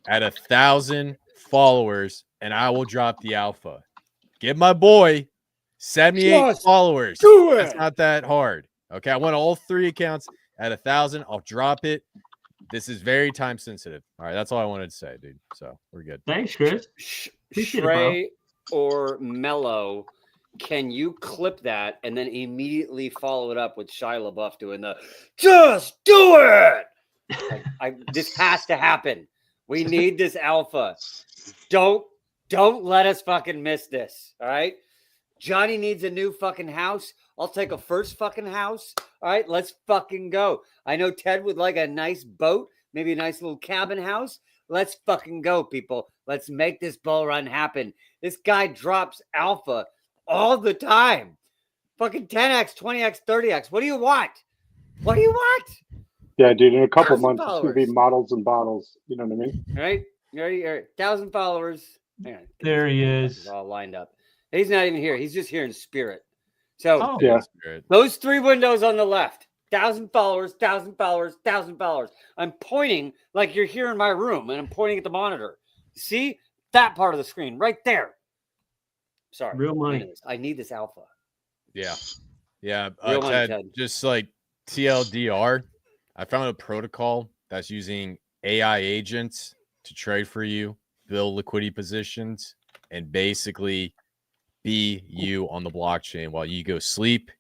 at 1,000 followers, and I will drop the alpha. Give my boy 78 followers. Do it. It's not that hard. Okay, I want all three accounts at 1,000. I'll drop it. This is very time sensitive. All right, that's all I wanted to say, dude. So we're good. Thanks, Chris. Shrey or Mello, can you clip that and then immediately follow it up with Shia LaBeouf doing the "Just do it"? This has to happen. We need this alpha. Don't let us fucking miss this. All right. Johnny needs a new fucking house. I'll take a first fucking house. All right, let's fucking go. I know Ted would like a nice boat, maybe a nice little cabin house. Let's fucking go, people. Let's make this bull run happen. This guy drops alpha all the time. Fucking 10x, 20x, 30x. What do you want? What do you want? Yeah, dude, in a couple months, it's going to be models and bottles. You know what I mean? All right. 1,000 followers. There he is. All lined up. He's not even here. He's just here in spirit. So those three windows on the left, 1,000 followers, 1,000 followers, 1,000 followers. I'm pointing like you're here in my room, and I'm pointing at the monitor. See that part of the screen right there. Sorry. Real money. I need this alpha. Yeah. Ted, just like TLDR, I found a protocol that's using AI agents to trade for you, build liquidity positions, and basically be you on the blockchain while you go sleep,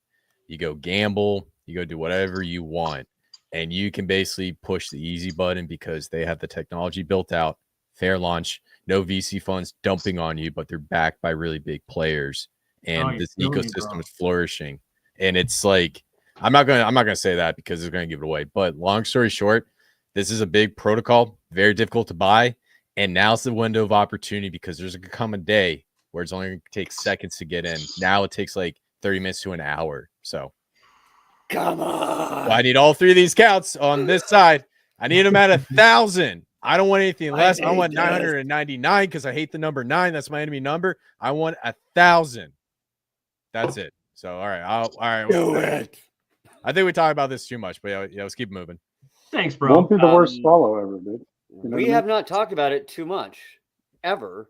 you go gamble, you go do whatever you want. And you can basically push the easy button because they have the technology built out, fair launch, no VC funds dumping on you, but they're backed by really big players. And this ecosystem is flourishing. And it's like, I'm not gonna say that because it's gonna give it away. But long story short, this is a big protocol, very difficult to buy. And now's the window of opportunity because there's gonna come a day where it's only going to take seconds to get in. Now it takes like 30 minutes to an hour. So come on. I need all three of these counts on this side. I need them at 1,000. I don't want anything less. I want 999 because I hate the number 9. That's my enemy number. I want 1,000. That's it. So all right, all right. Do it. I think we talked about this too much, but yeah, let's keep moving. Thanks, bro. Won't be the worst swallow ever, dude. You know we have not talked about it too much, ever.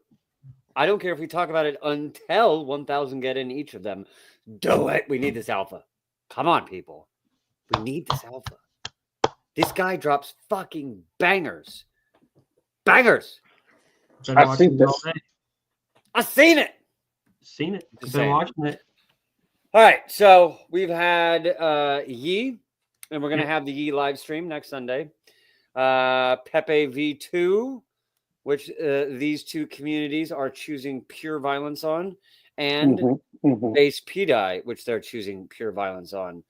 I don't care if we talk about it until 1,000 get in each of them. Do it. We need this alpha. Come on, people. We need this alpha. This guy drops fucking bangers. Bangers. I've seen this. I've seen it. Seen it. Just Been saying. watching it. All right. So we've had Yi, and we're going to have the Yi live stream next Sunday. Pepe V2, which these two communities are choosing pure violence on, and BpDAI, which they're choosing pure violence on.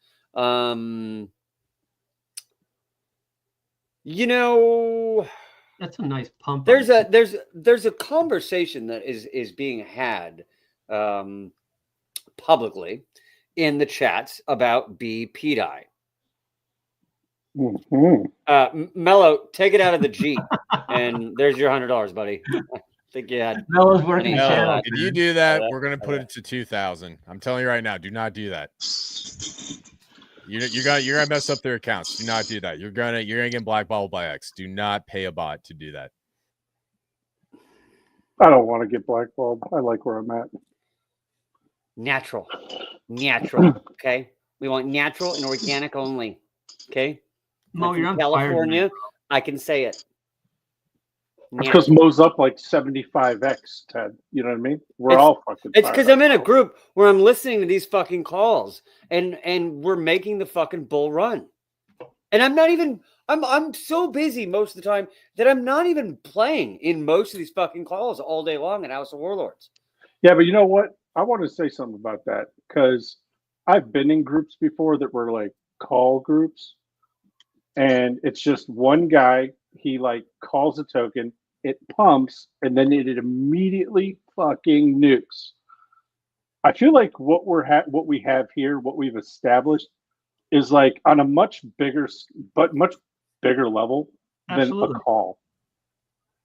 You know, that's a nice pump. There's a conversation that is being had publicly in the chats about BpDAI. Mello, take it out of the Jeep, and there's your $100, buddy. I think you had. Mello's working. If you do that, we're gonna put it to 2,000. I'm telling you right now, do not do that. You're gonna mess up their accounts. Do not do that. You're gonna get blackballed by X. Do not pay a bot to do that. I don't want to get blackballed. I like where I'm at. Natural. Okay, we want natural and organic only. Okay. Mo, you're on California. fire, I can say it. Because Mo's up like 75x, Ted. You know what I mean? We're all fucking. It's because I'm in a group where I'm listening to these fucking calls, and we're making the fucking bull run. And I'm not even. I'm so busy most of the time that I'm not even playing in most of these fucking calls all day long in House of Warlords. Yeah, but you know what? I want to say something about that because I've been in groups before that were like call groups, and it's just one guy. He like calls a token. It pumps, and then it immediately fucking nukes. I feel like what we have here, what we've established, is like on a much bigger level than a call,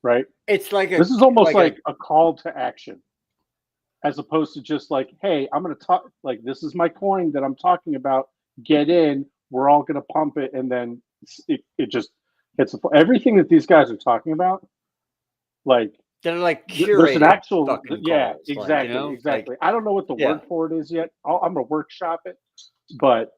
right? It's like this is almost like a call to action, as opposed to just like, hey, I'm going to talk. Like, this is my coin that I'm talking about. Get in. We're all going to pump it, and then it just hits everything that these guys are talking about. Like they're like curated. There's an actual, calls, exactly, exactly. Like, I don't know what the word for it is yet. I'm gonna workshop it, but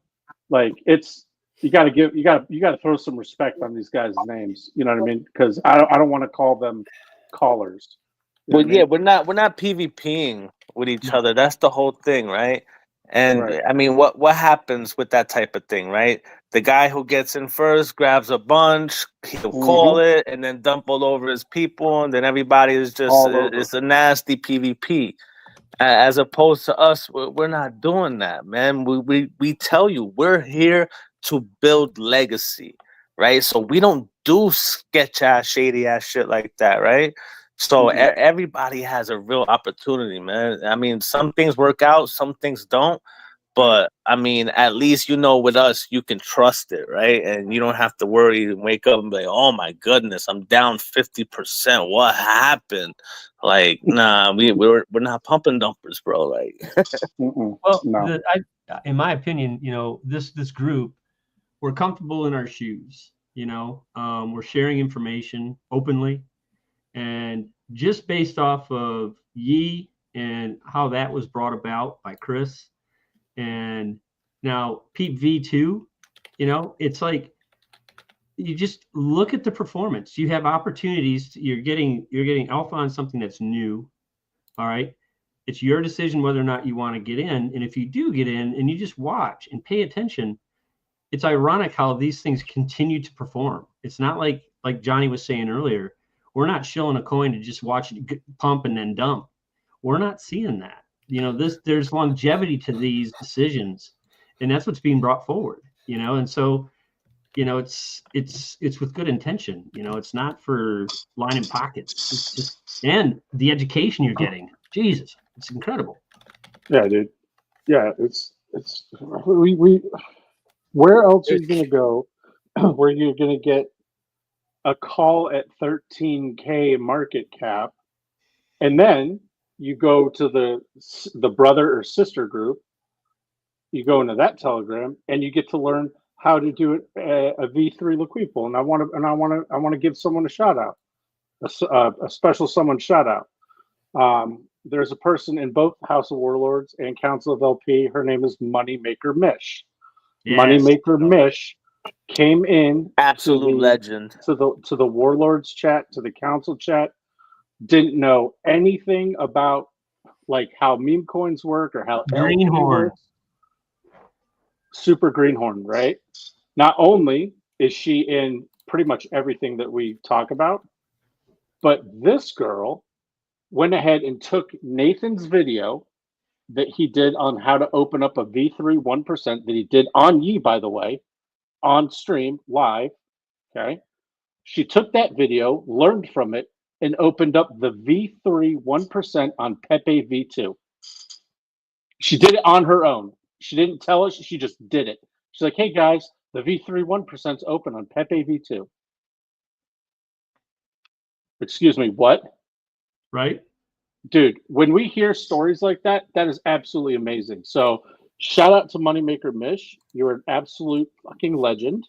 like it's you got to throw some respect on these guys' names. You know what I mean? Because I don't want to call them callers. Well, yeah, we're not PvPing with each other. That's the whole thing, right? And right. I mean, what happens with that type of thing, right? The guy who gets in first grabs a bunch, he'll call it, and then dump all over his people, and then everybody is just it's a nasty PvP. As opposed to us, we're not doing that, man. We tell you we're here to build legacy, right? So we don't do sketch ass, shady ass shit like that, right? So everybody has a real opportunity, man. I mean, some things work out, some things don't. But I mean, at least with us, you can trust it, right? And you don't have to worry and wake up and be like, "Oh my goodness, I'm down 50%. What happened?" Like, nah, we're not pumping dumpers, bro. Like, well, no. In my opinion, this group, we're comfortable in our shoes. We're sharing information openly. And just based off of Yi and how that was brought about by Chris, and now Pete V2, it's like you just look at the performance. You have opportunities. You're getting alpha on something that's new. All right, it's your decision whether or not you want to get in. And if you do get in, and you just watch and pay attention, it's ironic how these things continue to perform. It's not like Johnny was saying earlier. We're not shilling a coin to just watch it pump and then dump. We're not seeing that. There's longevity to these decisions, and that's what's being brought forward. And so, it's with good intention. It's not for lining pockets. It's just, and the education you're getting, Jesus, it's incredible. Yeah, dude. Yeah, it's we. Where else are you gonna go? Where you're gonna get a call at 13K market cap, and then you go to the brother or sister group. You go into that Telegram, and you get to learn how to do it a V3 liquid pool. And I want to give someone a shout out, a special someone shout out. There's a person in both House of Warlords and Council of LP. Her name is Moneymaker Mish. Yes. Moneymaker Mish came in, absolute legend, to the Warlords chat, to the Council chat. Didn't know anything about like how meme coins work or how Greenhorn. Super Greenhorn, right? Not only is she in pretty much everything that we talk about, but this girl went ahead and took Nathan's video that he did on how to open up a V3 1% that he did on Yi, by the way, on stream live. Okay. She took that video, learned from it, and opened up the V3 1% on Pepe V2. She did it on her own. She didn't tell us. She just did it. She's like, hey, guys, the V3 1% is open on Pepe V2. Excuse me, what? Right? Dude, when we hear stories like that, that is absolutely amazing. So shout out to Moneymaker Mish. You're an absolute fucking legend.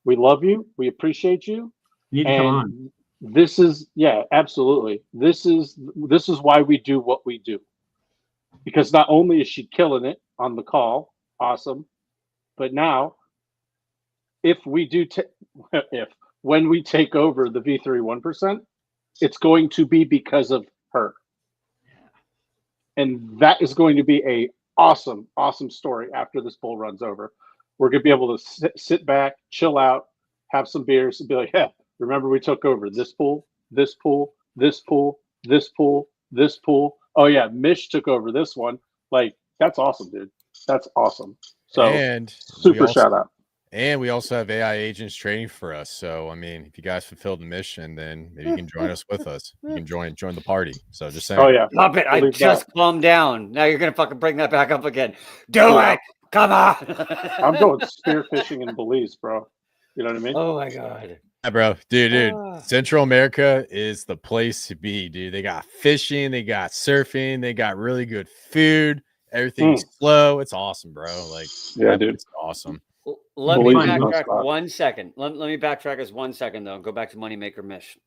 We love you. We appreciate you. You need to come on. This is, yeah, absolutely. This is why we do what we do. Because not only is she killing it on the call, awesome, but now when we take over the V3 1%, it's going to be because of her. And that is going to be a awesome story after this bull runs over. We're going to be able to sit back, chill out, have some beers, and be like, yeah, remember we took over this pool, this pool, this pool, this pool, this pool. Oh yeah, Mish took over this one. Like, that's awesome, dude. That's awesome. So, and super shout out. And we also have AI agents training for us. So, I mean, if you guys fulfilled the mission, then maybe you can join us with us. You can join the party. So, just saying. Oh yeah, stop it! I just calmed down. Now you're gonna fucking bring that back up again. Do it! Come on! I'm going spearfishing in Belize, bro. You know what I mean? Oh my god. Yeah, bro, dude. Central America is the place to be, dude. They got fishing, they got surfing, they got really good food. Everything's slow. It's awesome, bro. Like, yeah, dude, it's awesome. Let me backtrack 1 second. Let me backtrack us 1 second, though. Go back to Moneymaker Mish.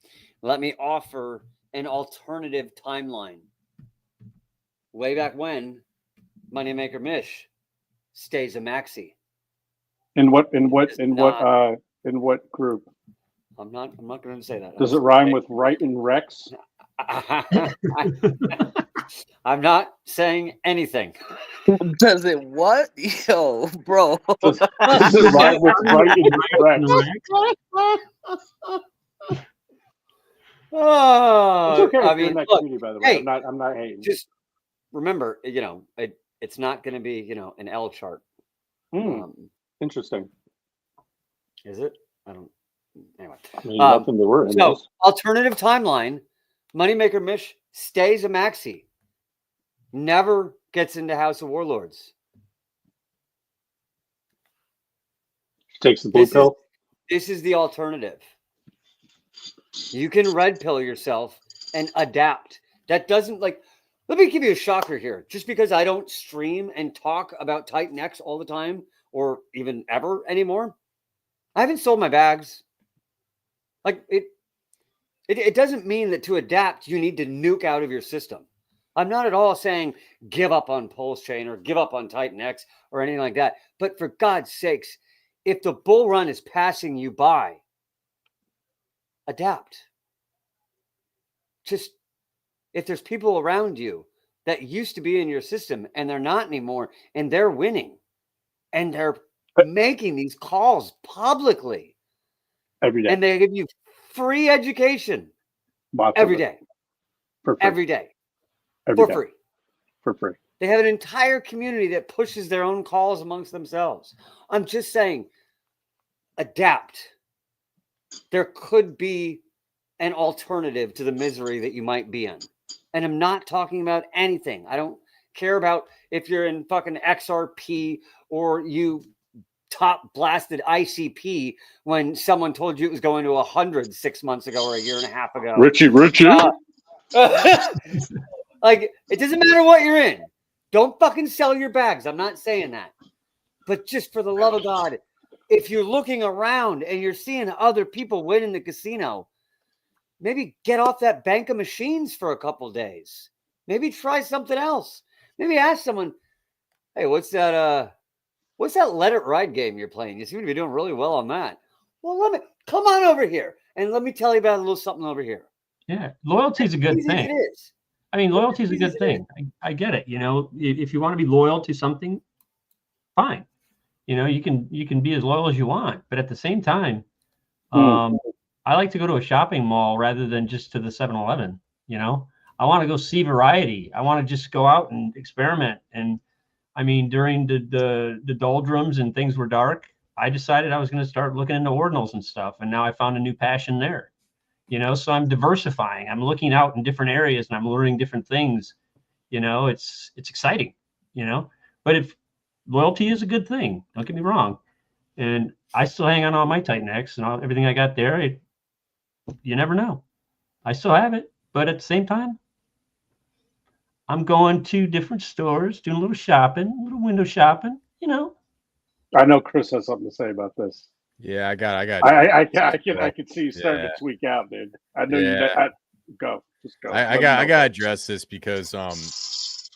Let me offer an alternative timeline. Way back when, Moneymaker Mish stays a maxi. In what group? I'm not going to say that. Does it rhyme with right and Rex? I'm not saying anything. Does it what? Yo, bro. Does it rhyme with right and Rex? Oh, it's okay. I mean, look, community, by the way. hey, I'm not hating. Just remember, it's not going to be, an L chart. Interesting. Is it? I don't. Anyway, I mean, nothing to worry. So, alternative timeline: Moneymaker Mish stays a maxi, never gets into House of Warlords. Takes the blue pill. This is the alternative. You can red pill yourself and adapt. That doesn't let me give you a shocker here. Just because I don't stream and talk about Titan X all the time or even ever anymore, I haven't sold my bags. It doesn't mean that to adapt, you need to nuke out of your system. I'm not at all saying give up on Pulse Chain or give up on Titan X or anything like that. But for God's sakes, if the bull run is passing you by, adapt. Just if there's people around you that used to be in your system and they're not anymore and they're winning and they're making these calls publicly every day, and they give you free education every day, for free. They have an entire community that pushes their own calls amongst themselves. I'm just saying, adapt. There could be an alternative to the misery that you might be in. And I'm not talking about anything. I don't care about if you're in fucking XRP or you top blasted ICP when someone told you it was going to 100 6 months ago or a year and a half ago. Richie. Like, it doesn't matter what you're in. Don't fucking sell your bags. I'm not saying that. But just for the love of God, if you're looking around and you're seeing other people win in the casino, maybe get off that bank of machines for a couple days. Maybe try something else. Maybe ask someone, hey, what's that Let It Ride game you're playing? You seem to be doing really well on that. Well, come on over here and let me tell you about a little something over here. Yeah, loyalty is a good thing. It is. I mean, loyalty is a good thing. I get it. You know, if you want to be loyal to something, fine. You know, you can be as loyal as you want, but at the same time, I like to go to a shopping mall rather than just to the 7-Eleven. You know, I want to go see variety. I want to just go out and experiment. And I mean, during the doldrums and things were dark, I decided I was going to start looking into ordinals and stuff. And now I found a new passion there. You know, so I'm diversifying. I'm looking out in different areas and I'm learning different things. You know, it's exciting, you know, but if loyalty is a good thing, don't get me wrong. And I still hang on all my Titan X and everything I got there. You never know. I still have it. But at the same time, I'm going to different stores, doing a little shopping, a little window shopping, you know. I know Chris has something to say about this. Yeah, I got. I can see you starting to tweak out, dude. I know you. Go. I got to address this because I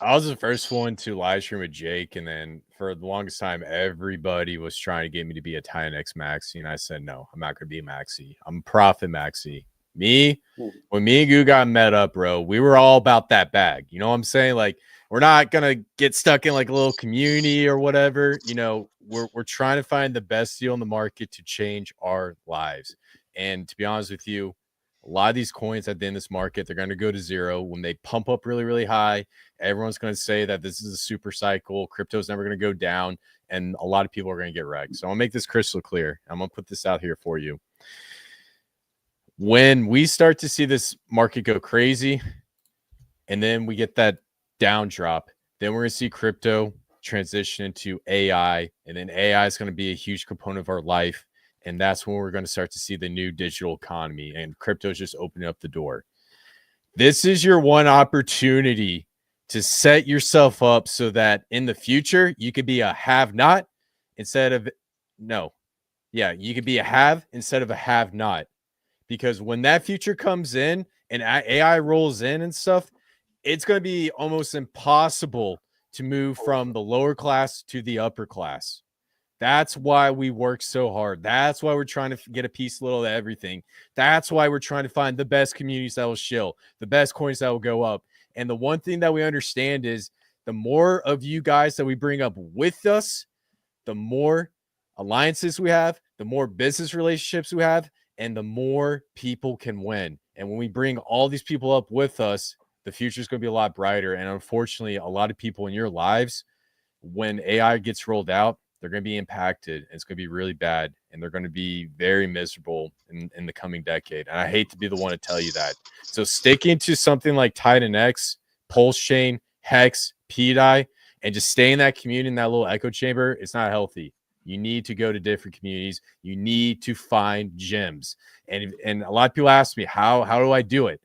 was the first one to live stream with Jake, and then for the longest time, everybody was trying to get me to be a Titan X Maxi, and I said no, I'm not going to be a Maxi. I'm a Profit Maxi. When me and Goo got met up, bro, we were all about that bag. You know what I'm saying? Like, we're not gonna get stuck in like a little community or whatever. You know, we're trying to find the best deal in the market to change our lives. And to be honest with you, a lot of these coins at the end of this market, they're going to go to zero. When they pump up really, really high, everyone's going to say that this is a super cycle. Crypto's never going to go down, and a lot of people are going to get wrecked. So I'll make this crystal clear. I'm going to put this out here for you. When we start to see this market go crazy, and then we get that down drop, then we're going to see crypto transition into AI, and then AI is going to be a huge component of our life. And that's when we're going to start to see the new digital economy, and crypto is just opening up the door. This is your one opportunity to set yourself up so that in the future, you could be a have-not instead of you could be a have instead of a have-not. Because when that future comes in and AI rolls in and stuff, it's going to be almost impossible to move from the lower class to the upper class. That's why we work so hard. That's why we're trying to get a piece little of everything. That's why we're trying to find the best communities that will shill, the best coins that will go up. And the one thing that we understand is the more of you guys that we bring up with us, the more alliances we have, the more business relationships we have, and the more people can win. And when we bring all these people up with us, the future is going to be a lot brighter. And unfortunately, a lot of people in your lives, when AI gets rolled out, they're going to be impacted. And it's going to be really bad. And they're going to be very miserable in the coming decade. And I hate to be the one to tell you that. So sticking to something like Titan X, Pulse Chain, Hex, BpDAI, and just stay in that community, in that little echo chamber, it's not healthy. You need to go to different communities. You need to find gems. And a lot of people ask me, how do I do it?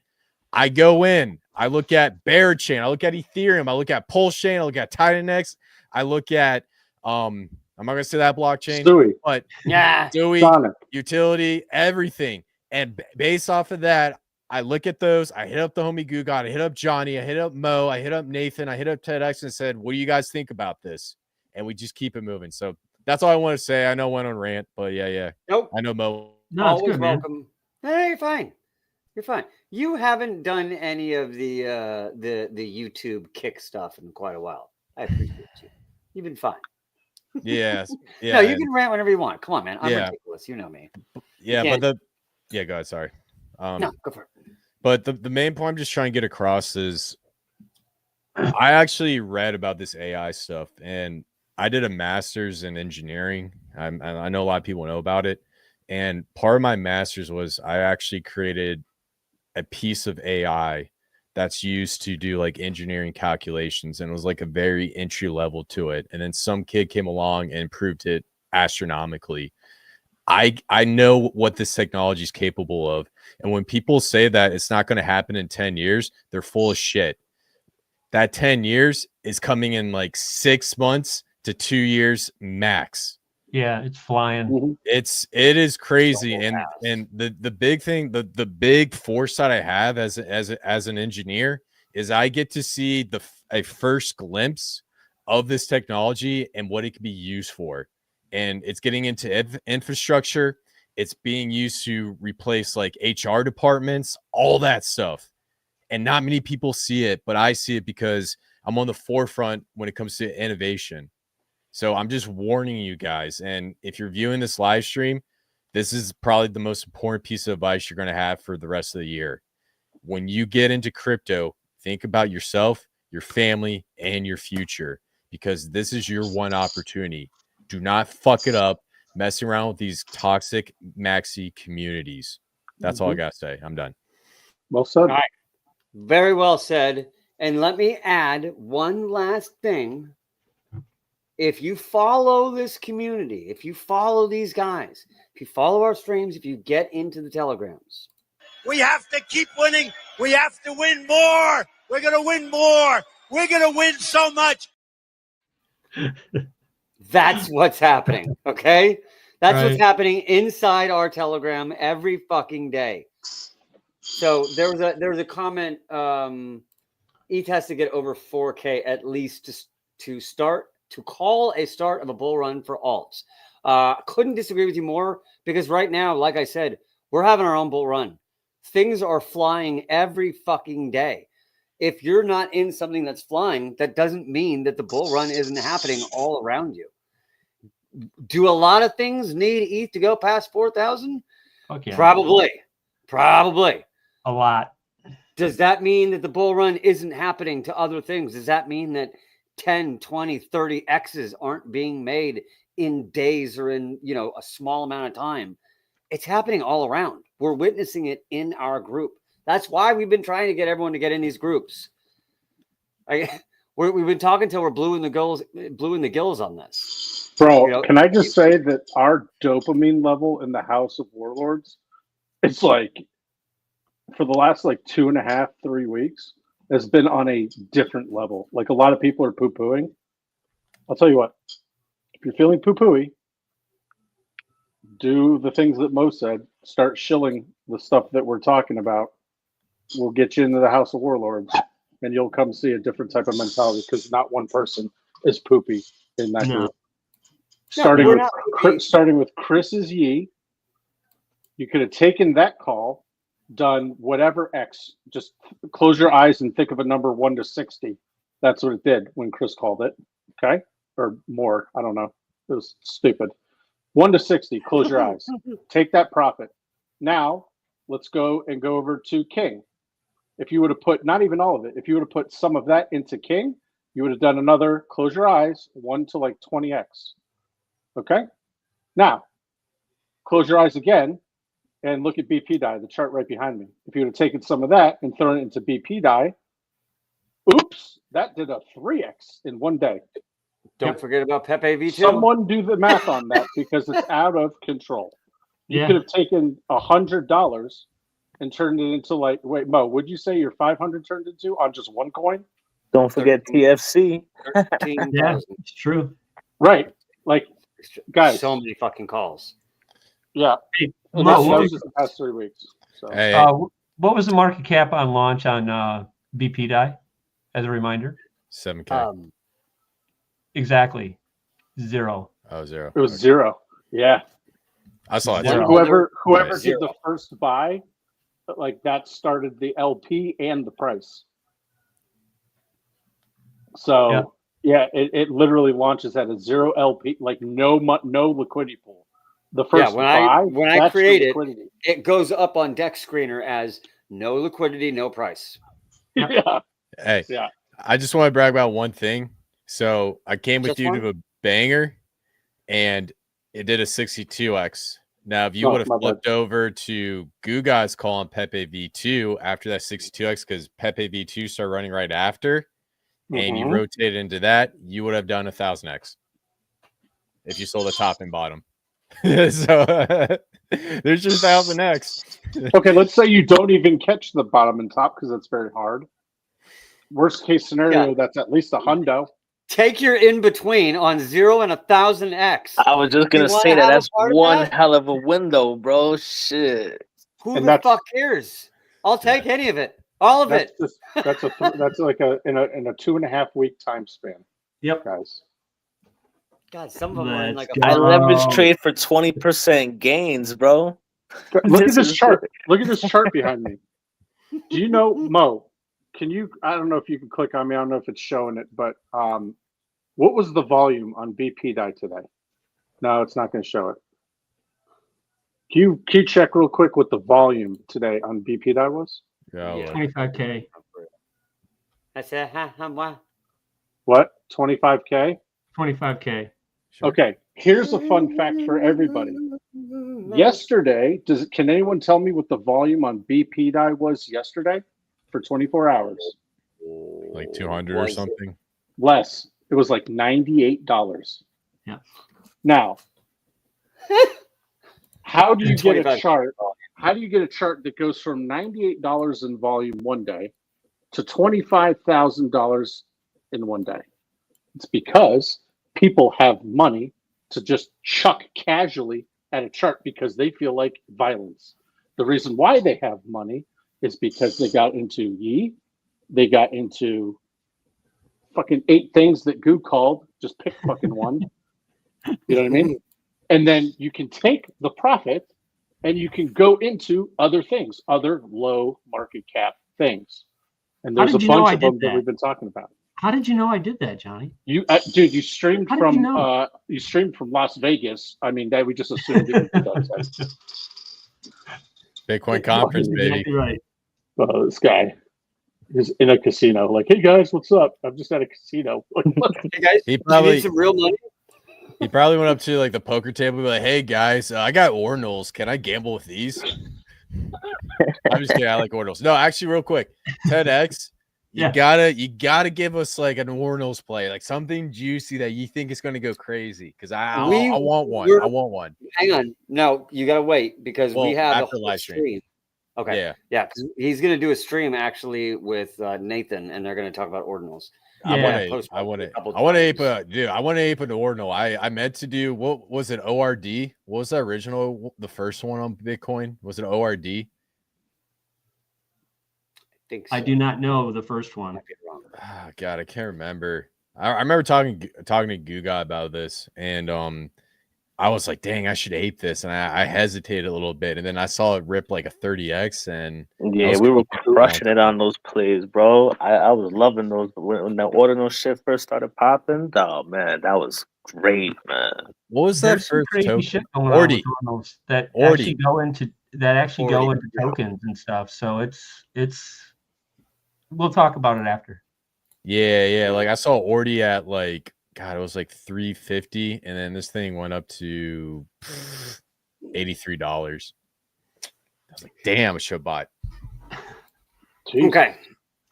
I go in, I look at Bear Chain, I look at Ethereum, I look at Pulse Chain, I look at Titan X, I look at I'm not gonna say that blockchain, but Stewie, utility, everything. And based off of that, I look at those, I hit up the homie Gugot, I hit up Johnny, I hit up Mo, I hit up Nathan, I hit up TEDx and said, what do you guys think about this? And we just keep it moving. So that's all I want to say. I know I went on rant, but yeah. Nope. I know Mo. No, it's good, welcome. Hey, you're fine. You're fine. You haven't done any of the YouTube kick stuff in quite a while. I appreciate you. You've been fine. Yes. Yeah. No, you can rant whenever you want. Come on, man. I'm ridiculous. You know me. Yeah, but go ahead. Sorry. No, go for it. But the main point I'm just trying to get across is I actually read about this AI stuff, and I did a master's in engineering. I know a lot of people know about it. And part of my master's was I actually created a piece of AI that's used to do like engineering calculations. And it was like a very entry level to it. And then some kid came along and improved it astronomically. I know what this technology is capable of. And when people say that it's not going to happen in 10 years, they're full of shit. that 10 years is coming in like 6 months to 2 years max. Yeah, it's flying. Mm-hmm. It is crazy. And the big thing, the big foresight I have as an engineer is I get to see a first glimpse of this technology and what it can be used for. And it's getting into infrastructure. It's being used to replace like HR departments, all that stuff. And not many people see it, but I see it because I'm on the forefront when it comes to innovation. So I'm just warning you guys. And if you're viewing this live stream, this is probably the most important piece of advice you're going to have for the rest of the year. When you get into crypto, think about yourself, your family, and your future, because this is your one opportunity. Do not fuck it up messing around with these toxic maxi communities. That's all I got to say. I'm done. Well said. All right. Very well said. And let me add one last thing. If you follow this community, if you follow these guys, if you follow our streams, if you get into the telegrams, we have to keep winning. We have to win more. We're going to win more. We're going to win so much. That's what's happening. Okay. That's what's happening inside our telegram every fucking day. So there was a comment. ETH has to get over 4K at least to call a start of a bull run for alts. Couldn't disagree with you more, because right now, like I said, we're having our own bull run. Things are flying every fucking day. If you're not in something that's flying, that doesn't mean that the bull run isn't happening all around you. Do a lot of things need ETH to go past 4,000? Okay. Probably. A lot. Does that mean that the bull run isn't happening to other things? Does that mean that 10, 20, 30 X's aren't being made in days or in, a small amount of time? It's happening all around. We're witnessing it in our group. That's why we've been trying to get everyone to get in these groups. We've been talking till we're blue in the gills on this. Bro, can I just say that our dopamine level in the House of Warlords, it's like for the last 2.5, 3 weeks, has been on a different level. Like, a lot of people are poo-pooing. I'll tell you what, if you're feeling poo-pooey, do the things that Mo said. Start shilling the stuff that we're talking about. We'll get you into the House of Warlords, and you'll come see a different type of mentality, because not one person is poopy in that group. Starting with Chris's Yee, you could have taken that call, done whatever X, just close your eyes and think of a number 1 to 60. That's what it did when Chris called it. Okay? Or more. I don't know. It was stupid. 1 to 60. Close your eyes. Take that profit. Now, let's go over to King. If you would have put, not even all of it, if you would have put some of that into King, you would have done another, close your eyes, 1 to 20X. Okay? Now, close your eyes again and look at BpDAI, the chart right behind me. If you would have taken some of that and thrown it into BpDAI, oops, that did a 3X in one day. Don't forget about Pepe V2. Someone do the math on that, because it's out of control. You could have taken $100 and turned it into wait, Mo, would you say your 500 turned into on just one coin? Don't forget TFC. Yeah, it's true. Right. Guys. So many fucking calls. Yeah. Hey, and that was just the past 3 weeks. So. Hey. What was the market cap on launch on BpDAI, as a reminder? 7K. Exactly. 0. Oh, 0. It was 0. Yeah. I saw it. Whoever did the first buy, that started the LP and the price. So it literally launches at a 0 LP, no liquidity pool. The first when I create it goes up on Deck Screener as no liquidity, no price. Yeah. Hey, I just want to brag about one thing. So I came with you to a banger, and it did a 62X. Now, if you would have flipped over to Guga's call on Pepe V2 after that 62X, because Pepe V2 started running right after, and you rotated into that, you would have done 1,000X if you sold the top and bottom. So there's your 1,000X. Okay, let's say you don't even catch the bottom and top, because that's very hard. Worst case scenario, that's at least a hundo. Take your in between on 0 and 1000x. I was just gonna say that's one hell of a window, bro. Shit. Who the fuck cares? I'll take any of it. All of it. That's like in a 2.5 week time span. Yep, guys. God, some of them are in like I leverage trade for 20% gains, bro. Look at this chart. Look at this chart behind me. Do you know, Mo? Can you? I don't know if you can click on me. I don't know if it's showing it, but what was the volume on BpDAI today? No, it's not going to show it. Can you check real quick what the volume today on BpDAI was? Yeah, 25K. I said, what? 25K? 25K. Sure. Okay, here's a fun fact for everybody. Yesterday, can anyone tell me what the volume on BpDAI was yesterday for 24 hours? Like 200 or something? Less. It was like $98. Yeah. Now, how do you get a chart? How do you get a chart that goes from $98 in volume one day to $25,000 in one day? It's because people have money to just chuck casually at a chart because they feel like violence. The reason why they have money is because they got into Yi, they got into fucking 8 things that Goo called. Just pick fucking one. You know what I mean? And then you can take the profit and you can go into other things, other low market cap things. And there's a bunch of them that we've been talking about. How did you know I did that, Johnny? You, dude, you streamed from you streamed from Las Vegas. I mean, that we just assumed it was Bitcoin conference, baby. Exactly right. This guy is in a casino. Like, hey guys, what's up? I'm just at a casino. Hey guys, he probably you need some real money. He probably went up to like the poker table and be like, hey guys, I got ordinals. Can I gamble with these? I'm just kidding. I like ordinals. No, actually, real quick, 10x. You gotta give us like an ordinals play, like something juicy that you think is going to go crazy. Because I want one. I want one. Hang on, no, you gotta wait because we have a whole live stream. Okay, yeah, because he's gonna do a stream actually with Nathan, and they're gonna talk about ordinals. I want to ape an ordinal. I meant to do, what was it? ORD? What was the original? The first one on Bitcoin was it ORD? I do not know the first one. Oh, God, I can't remember. I remember talking to Guga about this, and I was like, dang, I should ape this, and I hesitated a little bit, and then I saw it rip like a 30x, and yeah, we were crushing it on those plays, bro. I was loving those when the ordinal shit first started popping. Oh man, that was great, man. What was that first crazy shit going on with ordinals that actually go into tokens and stuff? So it's we'll talk about it after. Yeah. Like I saw Ordi at like, God, it was like 350, and then this thing went up to $83. I was like, damn, a show bot. Okay,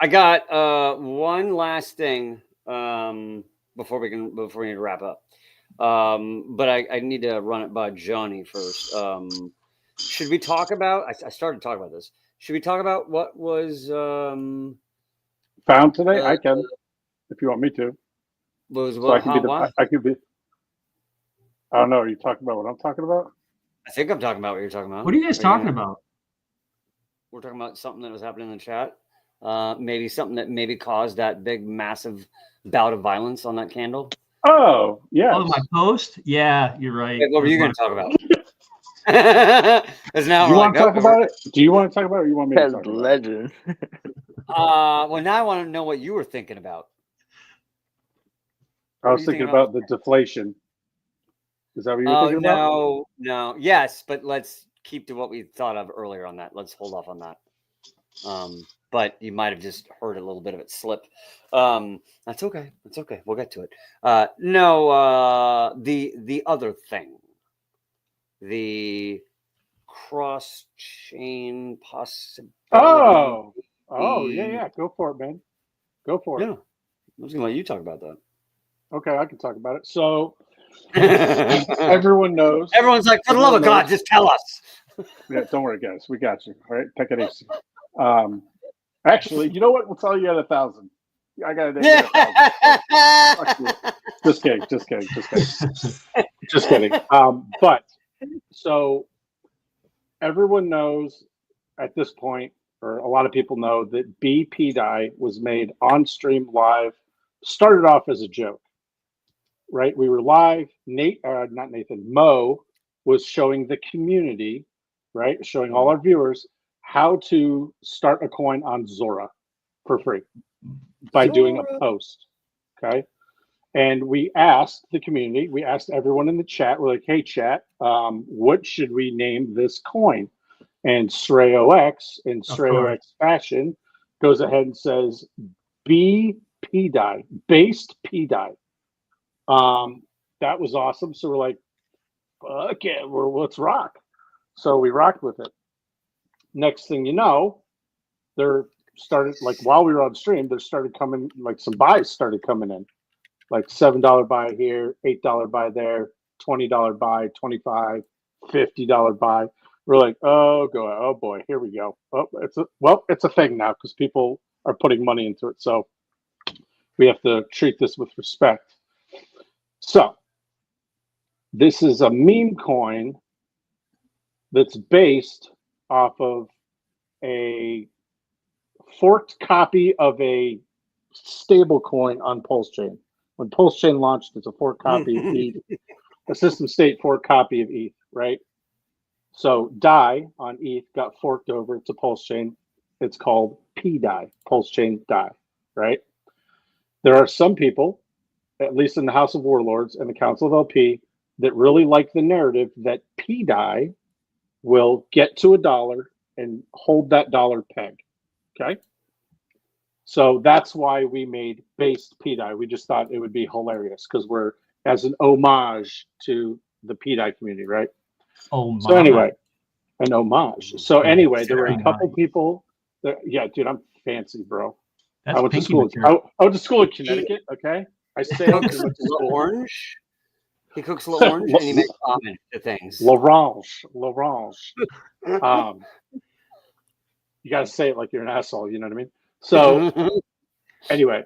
I got one last thing before we need to wrap up. But I need to run it by Johnny first. Should we talk about? I started talking about this. Should we talk about what was found today? I can, if you want me to. I could be. I don't know. Are you talking about what I'm talking about? I think I'm talking about what you're talking about. What are you guys talking about? We're talking about something that was happening in the chat. Maybe something that maybe caused that big, massive bout of violence on that candle. Oh, yeah. Oh, my post? Yeah, you're right. Wait, what were you going to talk about? Do you want to talk about it? Do you want to talk about it, or you want me to talk about it? Legend. Well, now I want to know what you were thinking about. I was thinking about the deflation. Is that what you were thinking about? No. Yes, but let's keep to what we thought of earlier on that. Let's hold off on that. But you might have just heard a little bit of it slip. That's okay. That's okay. We'll get to it. The other thing, the cross-chain possibility. Oh, yeah. Go for it, man. Go for it. Yeah, I was gonna let you talk about that. Okay, I can talk about it. So everyone knows. Everyone's like, for the love of God, just tell us. Yeah, don't worry, guys. We got you. All right, take it easy. Actually, you know what? We'll tell you at 1,000. I got a -1,000. Just kidding. Just kidding. But so everyone knows at this point, or a lot of people know, that BpDAI was made on stream live. Started off as a joke, right? We were live. Mo was showing the community, right? Showing all our viewers how to start a coin on Zora for free by doing a post. Okay. And we asked the community, we asked everyone in the chat, we're like, hey, chat, what should we name this coin? And SrayOX, in SrayOX fashion, goes ahead and says BpDAI, based PDAI. That was awesome. So we're like, okay, let's rock. So we rocked with it. Next thing you know, there started, like, while we were on stream, there started coming, like, some buys started coming in. Like $7 buy here, $8 buy there, $20 buy, $25, $50 buy. We're like, oh boy, here we go. Oh, it's a thing now because people are putting money into it. So we have to treat this with respect. So this is a meme coin that's based off of a forked copy of a stable coin on Pulse Chain. When Pulse Chain launched, it's a forked copy of ETH, a system state forked copy of ETH, right? So DAI on ETH got forked over to Pulse Chain. It's called PDAI, Pulse Chain DAI, right? There are some people, at least in the House of Warlords and the Council of LP, that really like the narrative that PDAI will get to $1 and hold that dollar peg, okay? So that's why we made based PDAI. We just thought it would be hilarious because we're as an homage to the PDAI community, right? Homage. So anyway, an homage. So anyway, there were a couple people that, yeah, dude, I'm fancy, bro. That's I went to school. I went to school in Connecticut. Okay, I sailed. He cooks orange. He cooks orange and he makes almond to things. L'orange. You got to say it like you're an asshole. You know what I mean? So anyway,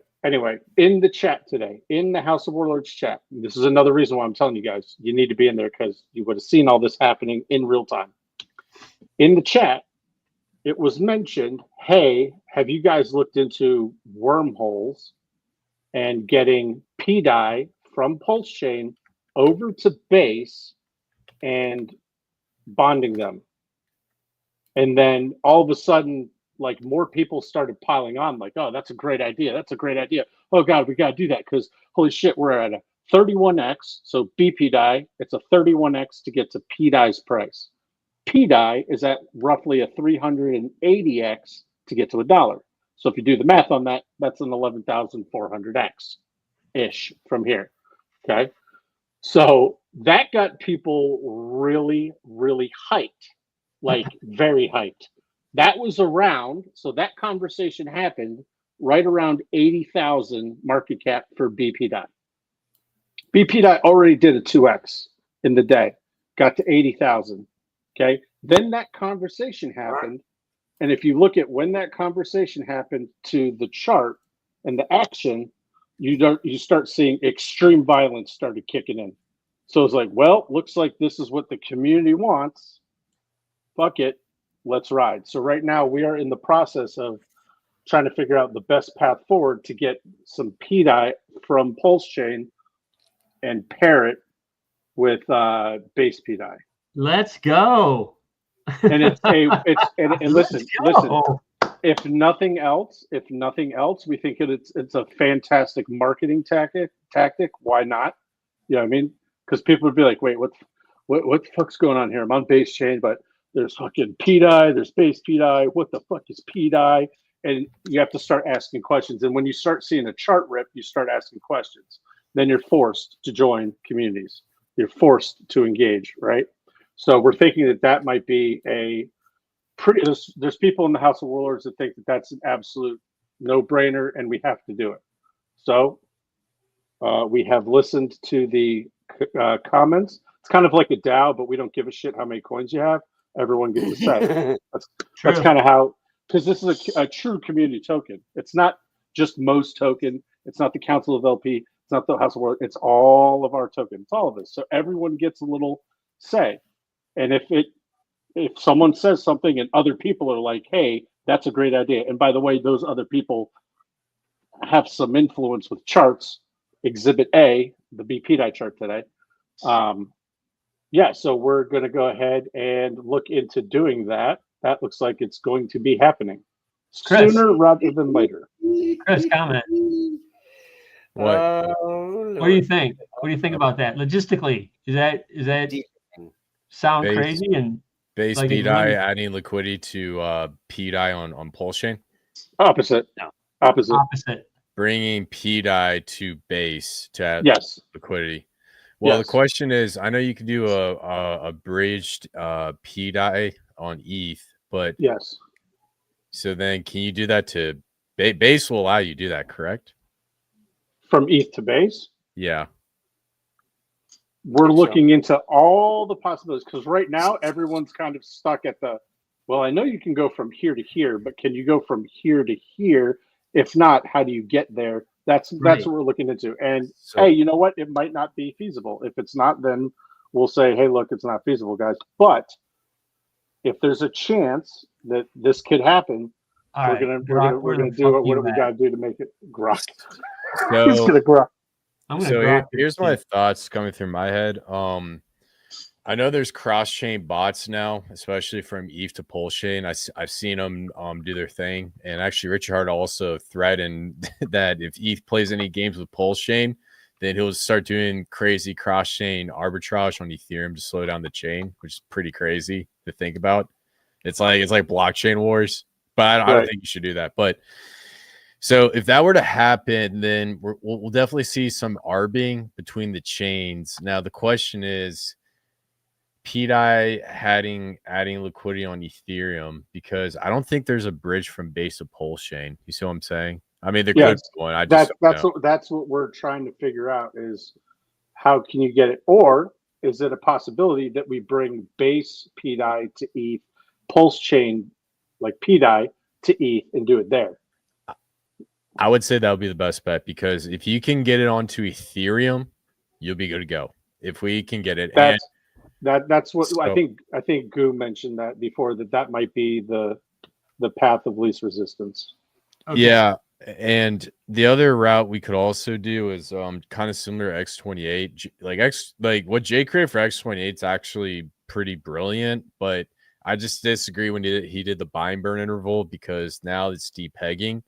in the chat today, in the House of Warlords chat, this is another reason why I'm telling you guys, you need to be in there because you would have seen all this happening in real time. In the chat, it was mentioned, hey, have you guys looked into wormholes and getting PDAI from Pulse Chain over to Base and bonding them? And then all of a sudden, like, more people started piling on, like, oh, that's a great idea. That's a great idea. Oh, God, we got to do that because, holy shit, we're at a 31x. So BpDAI, it's a 31x to get to PDAI's price. PDAI is at roughly a 380x to get to $1. So if you do the math on that, that's an 11,400x-ish from here, okay? So that got people really, really hyped, like very hyped. That was around, so that conversation happened right around 80,000 market cap for BpDAI. BpDAI already did a 2x in the day, got to 80,000. Okay, then that conversation happened, and if you look at when that conversation happened to the chart and the action, you start seeing extreme violence started kicking in. So it's like, well, looks like this is what the community wants. Fuck it, let's ride. So right now we are in the process of trying to figure out the best path forward to get some PDAI from Pulse Chain and pair it with base PDAI. Let's go. And listen. If nothing else, we think it's a fantastic marketing tactic. Why not? You know what I mean? Because people would be like, wait, what the fuck's going on here? I'm on base chain, but there's fucking PDAI, there's base PDAI. What the fuck is PDAI? And you have to start asking questions. And when you start seeing a chart rip, you start asking questions. Then you're forced to join communities. You're forced to engage, right? So we're thinking that might be a pretty. There's people in the House of Warlords that think that that's an absolute no-brainer, and we have to do it. So we have listened to the comments. It's kind of like a DAO, but we don't give a shit how many coins you have. Everyone gets a set. That's kind of how, because this is a true community token. It's not just Mo's token. It's not the Council of LP. It's not the House of World. It's all of our token. It's all of us. So everyone gets a little say. And if someone says something and other people are like, hey, that's a great idea. And by the way, those other people have some influence with charts. Exhibit A, the BpDAI chart today. Yeah, so we're going to go ahead and look into doing that. That looks like it's going to be happening sooner rather than later. Chris, comment. What? What do you think? What do you think about that? Logistically, is that sound crazy? And base like BpDAI adding liquidity to BpDAI on Pulse Chain? Opposite. No. Opposite. Bringing BpDAI to base to add liquidity. Well, the question is, I know you can do a bridged BpDAI on ETH, but so then can you do that to base? Will allow you to do that, correct? From ETH to base? Yeah. We're looking into all the possibilities because right now everyone's kind of stuck at the, well, I know you can go from here to here, but can you go from here to here? If not, how do you get there? That's what we're looking into. And hey, you know what? It might not be feasible. If it's not, then we'll say, hey, look, it's not feasible, guys. But if there's a chance that this could happen, we're gonna do what we gotta do to make it grok. He's gonna grok. Here's my thoughts coming through my head. I know there's cross-chain bots now, especially from ETH to Pulse Chain. I've seen them do their thing. And actually, Richard Hart also threatened that if ETH plays any games with Pulse Chain, then he'll start doing crazy cross-chain arbitrage on Ethereum to slow down the chain, which is pretty crazy to think about. It's like blockchain wars, but I don't think you should do that. But so if that were to happen, then we'll definitely see some arbing between the chains. Now, the question is, BpDAI adding liquidity on Ethereum, because I don't think there's a bridge from base to Pulse Chain. You see what I'm saying? I mean, there could be one. That's what we're trying to figure out is how can you get it, or is it a possibility that we bring base BpDAI to ETH, Pulse Chain like BpDAI to ETH, and do it there? I would say that would be the best bet, because if you can get it onto Ethereum, you'll be good to go. If we can get it, that's what I think Goo mentioned that before, that might be the path of least resistance. Okay. Yeah, and the other route we could also do is kind of similar to X28. Like what Jay created for X28 is actually pretty brilliant, but I just disagree when he did the buy and burn interval, because now it's depegging.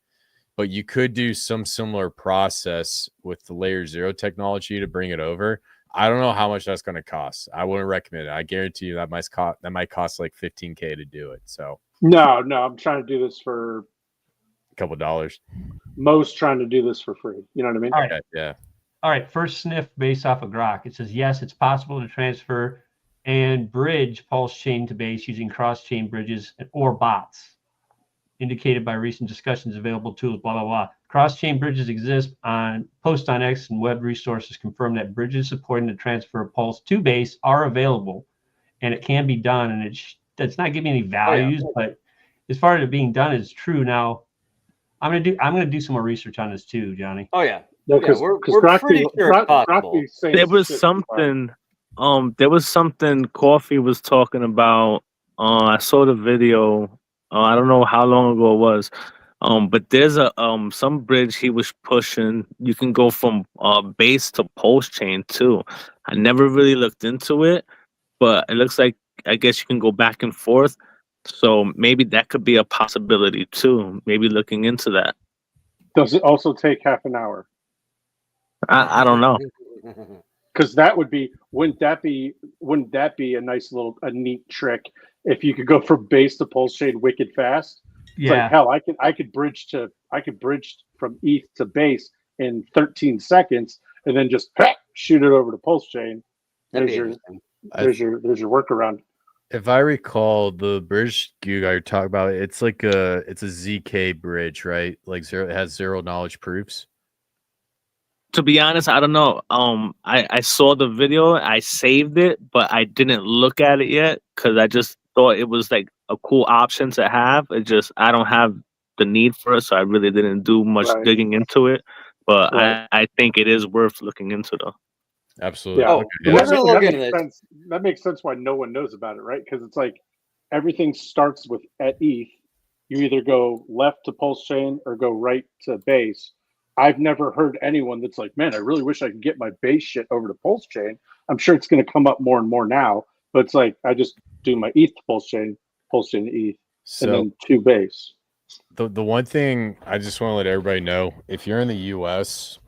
But you could do some similar process with the layer 0 technology to bring it over. I don't know how much that's going to cost. I wouldn't recommend it. I guarantee you that might cost like $15K to do it. So no, I'm trying to do this for a couple of dollars. Most trying to do this for free. You know what I mean? All right. Okay, yeah. All right. First sniff based off of Grok. It says, yes, it's possible to transfer and bridge Pulse Chain to base using cross-chain bridges or bots, indicated by recent discussions, available tools, blah, blah, blah. Cross-chain bridges exist on Post on X, and web resources confirm that bridges supporting the transfer of Pulse to base are available, and it can be done. And it's not giving any values, but as far as it being done, it's true. Now, I'm gonna do some more research on this too, Johnny. Oh yeah, we're pretty sure there was something. There was something Coffee was talking about. I saw the video. I don't know how long ago it was. But there's a some bridge he was pushing. You can go from base to Pulse Chain too. I never really looked into it, but it looks like, I guess you can go back and forth. So maybe that could be a possibility too. Maybe looking into that. Does it also take half an hour? I don't know. Because wouldn't that be a nice a neat trick if you could go from base to Pulse Chain wicked fast? It's like, hell, I could bridge from ETH to base in 13 seconds and then just shoot it over to Pulse Chain. There's your workaround. If I recall, the bridge you guys are talking about, it's a ZK bridge, right? Like it has zero knowledge proofs. To be honest, I don't know. I saw the video, I saved it, but I didn't look at it yet because I just thought it was like a cool option to have. I don't have the need for it, so I really didn't do much digging into it. But I think it is worth looking into, though. Absolutely. Yeah. Okay. That makes sense why no one knows about it, right? Because it's like everything starts with at ETH. You either go left to Pulse Chain or go right to base. I've never heard anyone that's like, man, I really wish I could get my base shit over to Pulse Chain. I'm sure it's going to come up more and more now, but it's like I just do my ETH to Pulse Chain to ETH, and then to base. The one thing I just want to let everybody know, if you're in the US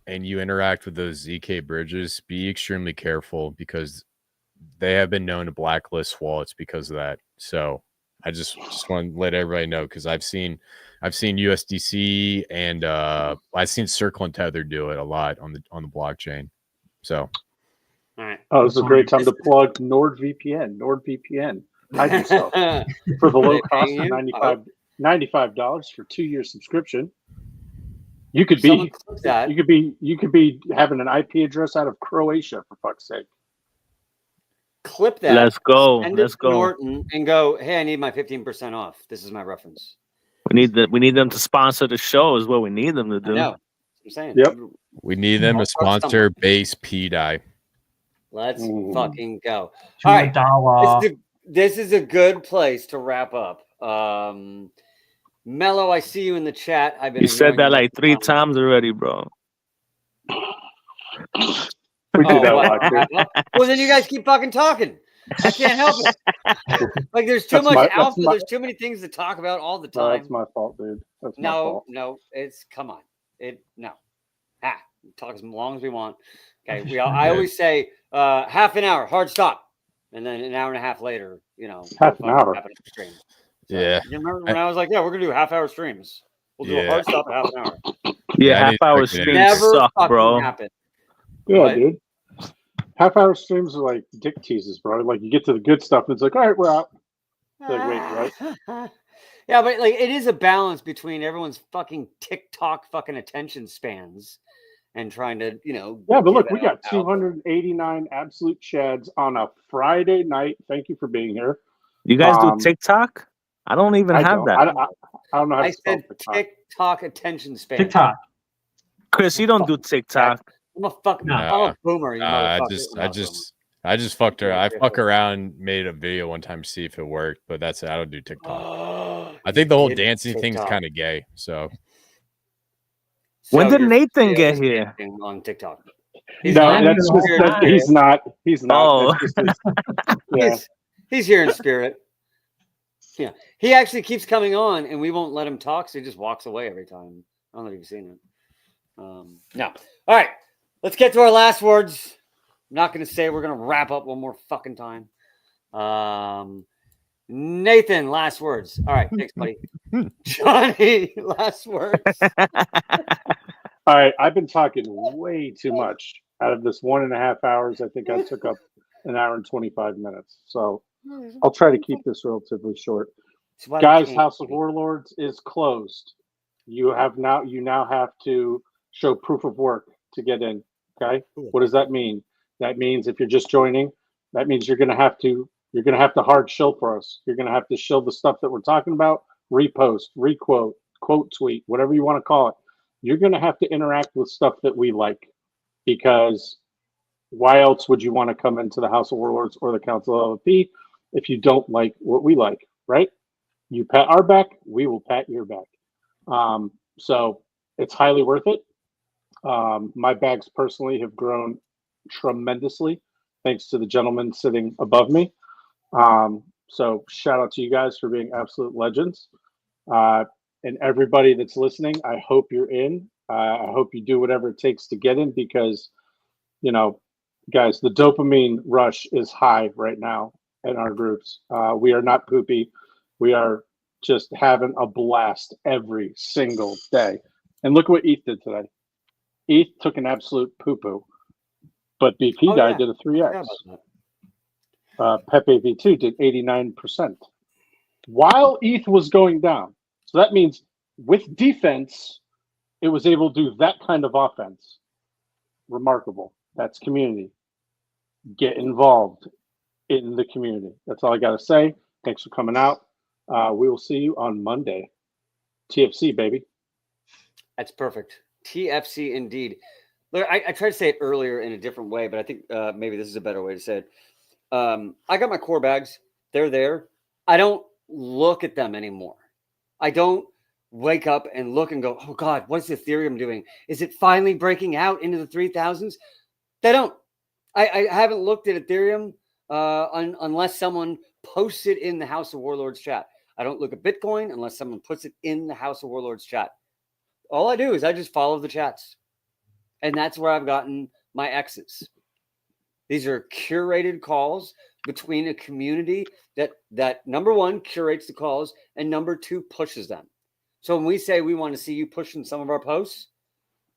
and you interact with those ZK bridges, be extremely careful because they have been known to blacklist wallets because of that. So I just want to let everybody know, because I've seen USDC and I've seen Circle and Tether do it a lot on the blockchain. So, all right. Oh, this is a great time to plug NordVPN. NordVPN, hide yourself for the low cost of $95 for 2-year subscription. You could be having an IP address out of Croatia, for fuck's sake. Clip that. Let's go. Let's go. Norton and go, hey, I need my 15% off. This is my reference. We need them to sponsor the show. Is what we need them to do. I know. I'm saying. Yep. We need them to sponsor BpDAI. Let's fucking go. All right. This is a good place to wrap up. Mello, I see you in the chat. You said that like 3 times already, bro. We do that a lot. Well, then you guys keep fucking talking. I can't help it. Like, there's too much alpha. There's too many things to talk about all the time. That's my fault, dude. That's my fault. No, it's come on. Talk as long as we want. Okay, I always say half an hour, hard stop, and then an hour and a half later, half an hour. Stream. So, yeah. You remember when I was like, yeah, we're gonna do half-hour streams. We'll do a hard stop at half an hour. Yeah, half-hour streams suck, bro. Happen. Yeah, dude. Half-hour streams are like dick teases, bro. Like, you get to the good stuff, and it's like, all right, we're out. It's like, wait, right? Yeah, but like, it is a balance between everyone's fucking TikTok fucking attention spans and trying to, Yeah, but look, we got 289 absolute chads on a Friday night. Thank you for being here. You guys do TikTok? I don't even have that. I don't know how to spell TikTok attention span. TikTok. Chris, you don't do TikTok. I'm a boomer. You I just fucked her. I fuck around, made a video one time to see if it worked, but that's it. I don't do TikTok. I think the whole dancing thing's kind of gay. So when did Nathan get here? On TikTok. He's not. He's not. Oh. He's here in spirit. Yeah. He actually keeps coming on and we won't let him talk, so he just walks away every time. I don't know if you've seen it. No. All right. Let's get to our last words. I'm not going to say we're going to wrap up one more fucking time. Nathan, last words. All right. Thanks, buddy. Johnny, last words. All right. I've been talking way too much. Out of this 1.5 hours, I think I took up an hour and 25 minutes. So I'll try to keep this relatively short. Guys, House of Warlords is closed. You now have to show proof of work to get in. Okay. What does that mean? That means if you're just joining, that means you're gonna have to hard shill for us. You're gonna have to shill the stuff that we're talking about, repost, requote, quote tweet, whatever you want to call it. You're gonna have to interact with stuff that we like, because why else would you want to come into the House of Warlords or the Council of LP if you don't like what we like, right? You pat our back, we will pat your back. So it's highly worth it. My bags personally have grown tremendously thanks to the gentleman sitting above me. So shout out to you guys for being absolute legends. And everybody that's listening, I hope you're in. I hope you do whatever it takes to get in, because, guys, the dopamine rush is high right now in our groups. We are not poopy. We are just having a blast every single day. And look what ETH did today. ETH took an absolute poo-poo, but BpDAI did a 3x. Pepe V2 did 89%. While ETH was going down. So that means with defense, it was able to do that kind of offense. Remarkable. That's community. Get involved in the community. That's all I got to say. Thanks for coming out. We will see you on Monday. TFC, baby. That's perfect. TFC indeed. Look, I tried to say it earlier in a different way, but I think maybe this is a better way to say it. I got my core bags. They're there. I don't look at them anymore. I don't wake up and look and go, oh God, what's Ethereum doing? Is it finally breaking out into the 3000s? They don't. I haven't looked at Ethereum unless someone posts it in the House of Warlords chat. I don't look at Bitcoin unless someone puts it in the House of Warlords chat. All I do is I just follow the chats. And that's where I've gotten my X's. These are curated calls between a community that number one, curates the calls, and number two, pushes them. So when we say we want to see you pushing some of our posts,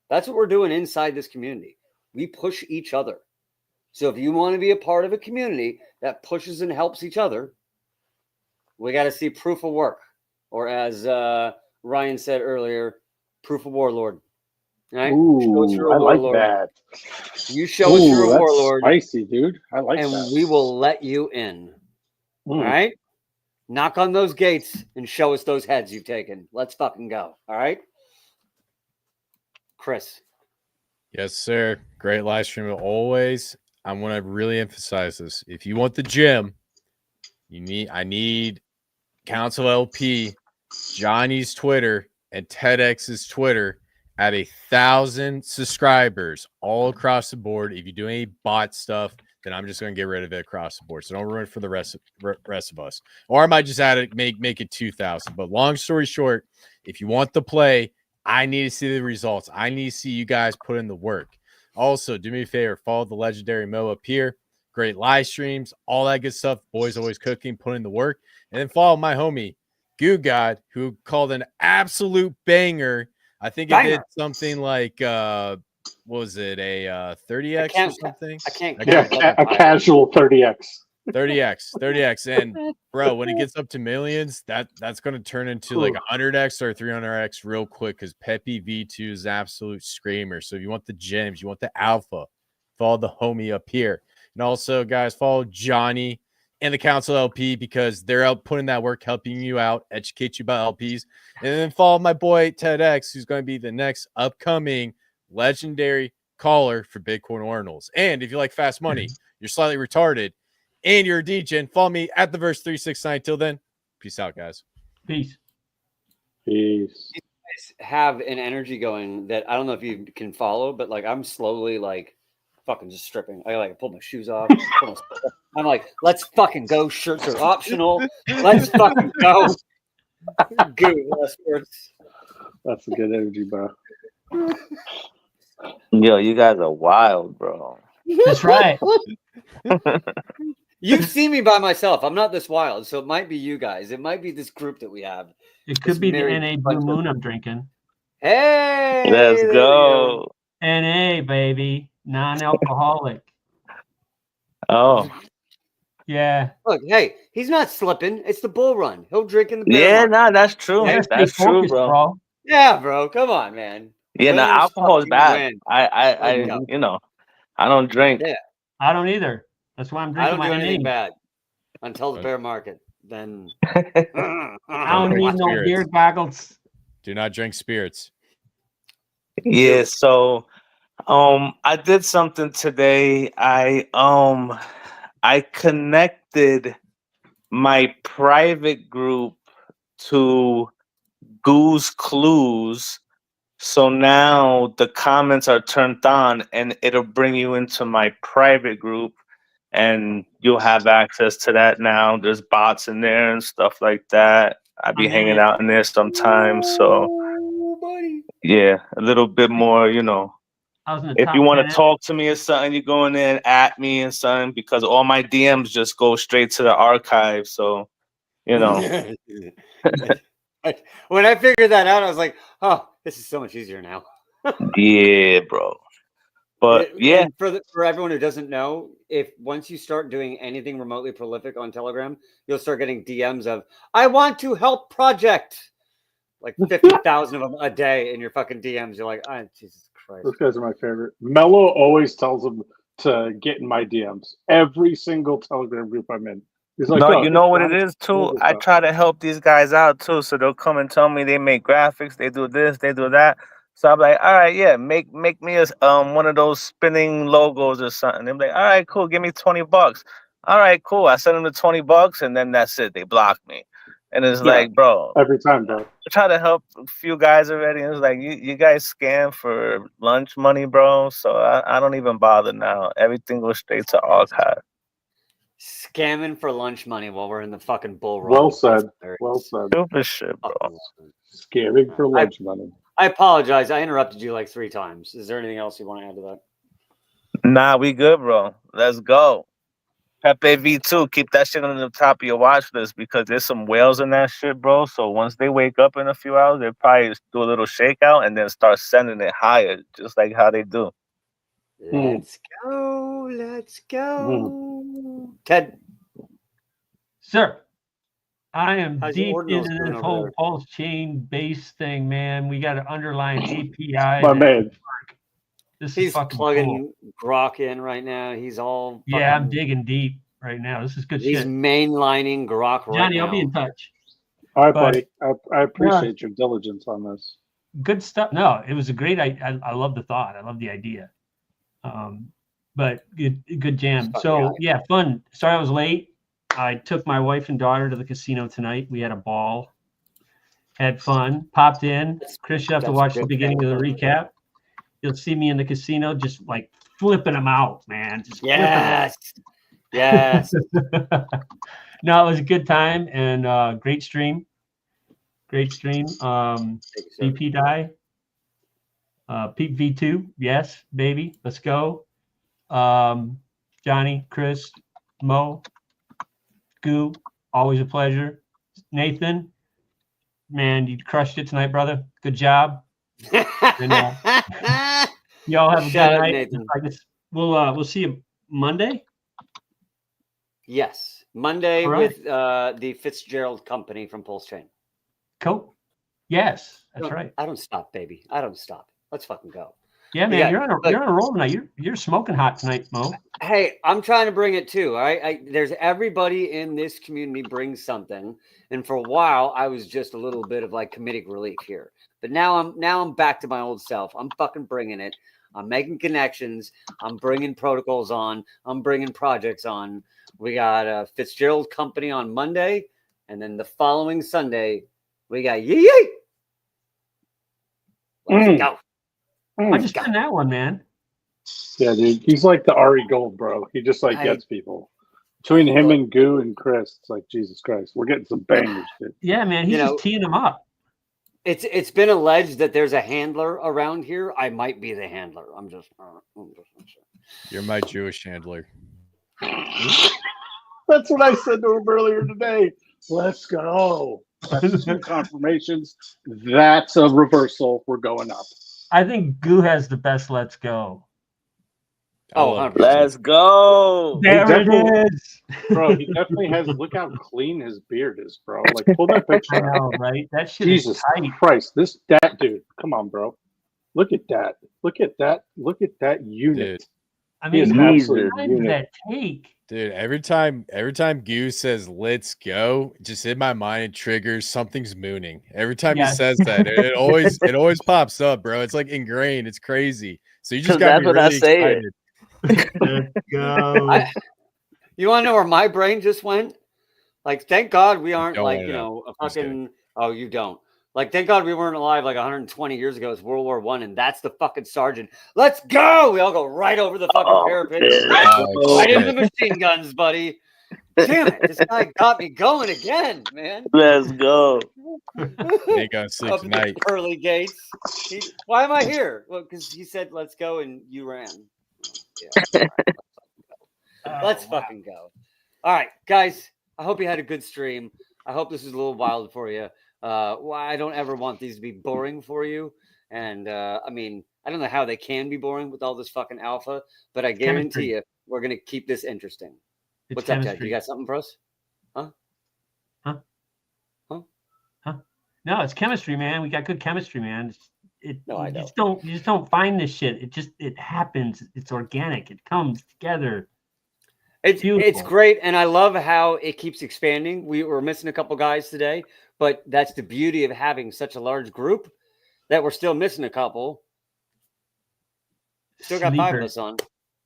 that's what we're doing inside this community. We push each other. So if you want to be a part of a community that pushes and helps each other, we got to see proof of work. Or as Ryan said earlier, proof of warlord. Right? Ooh, I like that. You show us you're a warlord. Spicy, dude. I like and that. And we will let you in. All right? Knock on those gates and show us those heads you've taken. Let's fucking go. All right? Chris. Yes, sir. Great live stream always. I want to really emphasize this. If you want the gym, I need Council LP, Johnny's Twitter, and TEDx's Twitter at 1,000 subscribers all across the board. If you do any bot stuff, then I'm just going to get rid of it across the board. So don't ruin it for the rest of us. Or I might just add it, make it 2,000. But long story short, if you want the play, I need to see the results. I need to see you guys put in the work. Also, do me a favor, follow the legendary Mo up here. Great live streams, all that good stuff. Boys always cooking, putting the work. And then follow my homie, Goo God, who called an absolute banger. I think it did something like, what was it, a 30x or something? A casual 30x. 30x. And, bro, when it gets up to millions, that's going to turn into like 100x or 300x real quick because Pepe V2 is absolute screamer. So if you want the gems, you want the alpha, follow the homie up here. And also, guys, follow Johnny and the Council LP because they're out putting that work, helping you out, educate you about LPs. And then follow my boy TEDx, who's going to be the next upcoming legendary caller for Bitcoin Ordinals. And if you like fast money, you're slightly retarded, and you're a DJ, follow me at the verse 369. Till then, peace out, guys. Peace. Peace. You guys have an energy going that I don't know if you can follow, but like I'm slowly like fucking just stripping. I like pull my shoes off. I'm like, let's fucking go. Shirts are optional. Let's fucking go. That's a good energy, bro. Yo, you guys are wild, bro. That's right. You've seen me by myself. I'm not this wild, so it might be you guys. It might be this group that we have. It could be the NA Blue Moon I'm drinking. Hey, let's go. NA, baby, non-alcoholic. Oh, yeah. Look, hey, he's not slipping. It's the bull run. He'll drink in the yeah, no, that's true. That's true, bro. Yeah, bro. Come on, man. Yeah, no, alcohol is bad. I you know, I don't drink. Yeah, I don't either. That's why I'm drinking. I don't do anything bad until the bear market. Then I don't need no beer goggles. Do not drink spirits. Yeah, so I did something today. I connected my private group to Goose Clues. So now the comments are turned on and it'll bring you into my private group and you'll have access to that now. There's bots in there and stuff like that. I'll be hanging out in there sometimes. So yeah, a little bit more, you know. If you want to talk to me or something, you go in there and at me and something because all my DMs just go straight to the archive. So, you know. When I figured that out, I was like, oh, this is so much easier now. Yeah, bro. But yeah, for everyone who doesn't know, if once you start doing anything remotely prolific on Telegram, you'll start getting DMs of "I want to help project," like 50,000 of them a day in your fucking DMs. You're like, oh, Jesus Christ. Those guys are my favorite. Mello always tells them to get in my DMs. Every single Telegram group I'm in, He's like, No, oh, you know what it is too? I try to help these guys out too. So they'll come and tell me they make graphics, they do this, they do that. So I'm like, all right, yeah, make me a one of those spinning logos or something. They're like, all right, cool, give me $20. All right, cool. I send them the $20 and then that's it. They block me. And it's like, bro, every time, bro. I try to help a few guys already. And it's like, you guys scam for lunch money, bro. So I don't even bother now. Everything goes straight to archive. Scamming for lunch money while we're in the fucking bull run. Well said. Well said. Stupid shit, bro. Scamming for lunch money. I apologize. I interrupted you like 3 times. Is there anything else you want to add to that? Nah, we good, bro. Let's go. Pepe V2, keep that shit on the top of your watch list because there's some whales in that shit, bro. So once they wake up in a few hours, they'll probably do a little shakeout and then start sending it higher, just like how they do. Let's go. Let's go. Ted. Sir, I am How's deep your ordinals into doing this over whole there? pulse chain base thing, man. We got to underline API. My man. This He's is fucking plugging cool. Grok in right now. He's all Yeah, I'm fucking- digging deep right now. This is good He's shit. mainlining Grok right Johnny, now. I'll be in touch. All right, But- buddy. I appreciate your diligence on this. Good stuff. No, it was a great. I love the thought. I love the idea. But good jam. So yeah, fun. Sorry I was late. I took my wife and daughter to the casino tonight. We had a ball. Had fun. Popped in. Chris, you have to That's watch the good beginning of the recap. You'll see me in the casino just like flipping them out, man. Just Yes. Yes. No, it was a good time and great stream. Great stream. BpDAI. Pete V2. Yes, baby. Let's go. Johnny, Chris, Mo, Goo, always a pleasure. Nathan, man, you crushed it tonight, brother. Good job. And, y'all have a Shout good out, night. Nathan. I guess we'll see you Monday. Yes, Monday All right. with the Fitzgerald Company from Pulse Chain. Cool. Yes, that's right. I don't stop, baby. I don't stop. Let's fucking go. Yeah, man, you're on a roll tonight. You're smoking hot tonight, Mo. Hey, I'm trying to bring it too. All right, there's everybody in this community brings something, and for a while I was just a little bit of like comedic relief here. But now I'm back to my old self. I'm fucking bringing it. I'm making connections. I'm bringing protocols on. I'm bringing projects on. We got a Fitzgerald Company on Monday, and then the following Sunday we got Yee. Let's go. I just done that one, man. Yeah, dude. He's like the Ari Gold, bro. He just like gets people. Between him and Goo and Chris, it's like Jesus Christ. We're getting some bangers, dude. Yeah, man. He's just teeing them up. It's been alleged that there's a handler around here. I might be the handler. I'm just not sure. You're my Jewish handler. That's what I said to him earlier today. Let's go. That's 2 confirmations. That's a reversal. We're going up. I think Goo has the best let's go. Oh, let's go. There it is. Bro, he definitely has. Look how clean his beard is, bro. Like, pull that picture I know, right? That shit Jesus is tight. Christ. That dude. Come on, bro. Look at that. Look at that. Look at that unit. Dude. I mean, he is how much absolute time unit. did that take? Dude, every time Goose says "let's go," just in my mind it triggers something's mooning. Every time he says that, it always pops up, bro. It's like ingrained. It's crazy. So you just got me really excited. Let's go. You want to know where my brain just went? Like, thank God we aren't Don't like, wanna you know. know, a fucking. Oh, you don't. Like, thank God we weren't alive like 120 years ago. It's World War I, and that's the fucking sergeant. Let's go! We all go right over the fucking parapet. Right into the machine guns, buddy. Damn it. This guy got me going again, man. Let's go. Ain't gonna sleep Up at the tonight. pearly gates. Why am I here? Well, because he said, let's go, and you ran. Yeah, all right, let's fucking go. All right, guys. I hope you had a good stream. I hope this is a little wild for you. I don't ever want these to be boring for you. And I mean, I don't know how they can be boring with all this fucking alpha, but I guarantee you we're going to keep this interesting. What's up, Ted? You got something for us? Huh? No, it's chemistry, man. We got good chemistry, man. I you just don't find this shit. It happens. It's organic. It comes together. It's great, and I love how it keeps expanding. We were missing a couple guys today, but that's the beauty of having such a large group that we're still missing a couple. Still got 5 of us on.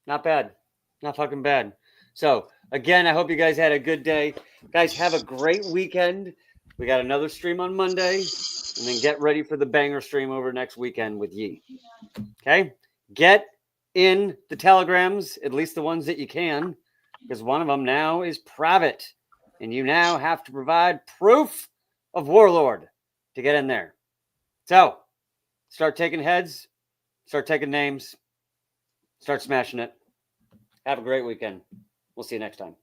Not bad. Not fucking bad. So, again, I hope you guys had a good day. Guys, have a great weekend. We got another stream on Monday, and then get ready for the banger stream over next weekend with Yee. Okay? Get in the telegrams, at least the ones that you can, because one of them now is private, and you now have to provide proof of Warlord to get in there. So, start taking heads, start taking names, start smashing it. Have a great weekend. We'll see you next time.